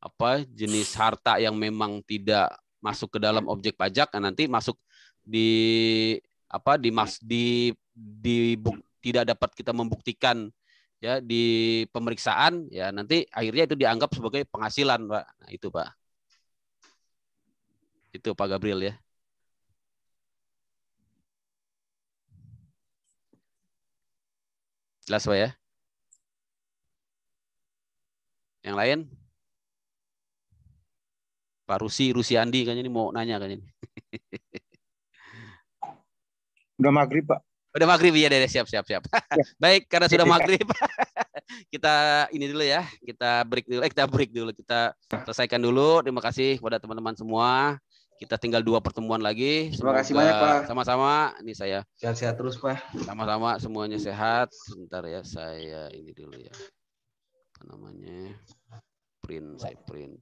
Speaker 2: apa jenis harta yang memang tidak masuk ke dalam objek pajak, nanti masuk di apa tidak dapat kita membuktikan ya di pemeriksaan ya nanti akhirnya itu dianggap sebagai penghasilan Pak. Nah, itu Pak. Itu Pak Gabriel ya. Jelas Pak ya? Yang lain? Pak Rusi Andi kayaknya ini mau nanya kayaknya ini.
Speaker 4: Udah maghrib Pak.
Speaker 2: Udah maghrib ya, deh siap. Ya. Baik, karena sudah maghrib kita ini dulu ya, kita break dulu, kita selesaikan dulu. Terima kasih kepada teman-teman semua. Kita tinggal 2 pertemuan lagi.
Speaker 4: Terima kasih banyak Pak.
Speaker 2: Sama-sama. Ini saya
Speaker 4: Sehat-sehat terus Pak.
Speaker 2: Sama-sama semuanya sehat. Sebentar ya, saya ini dulu ya. Apa namanya? Saya print.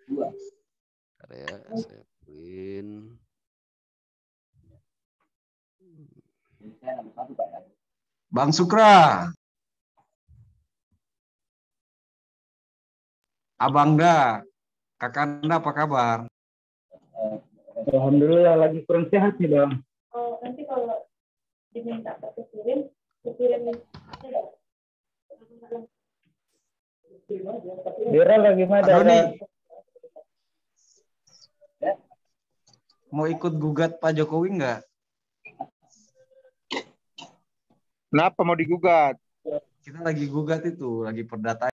Speaker 2: Bentar ya, saya print.
Speaker 1: Bang Sukra. Abang Da. Kakanda apa kabar?
Speaker 4: Alhamdulillah lagi kurang sehat nih Bang.
Speaker 3: Oh, nanti kalau diminta kirim.
Speaker 4: Dira lagi mana?
Speaker 1: Mau ikut gugat Pak Jokowi nggak?
Speaker 4: Kenapa mau digugat?
Speaker 1: Kita lagi gugat itu, lagi perdata.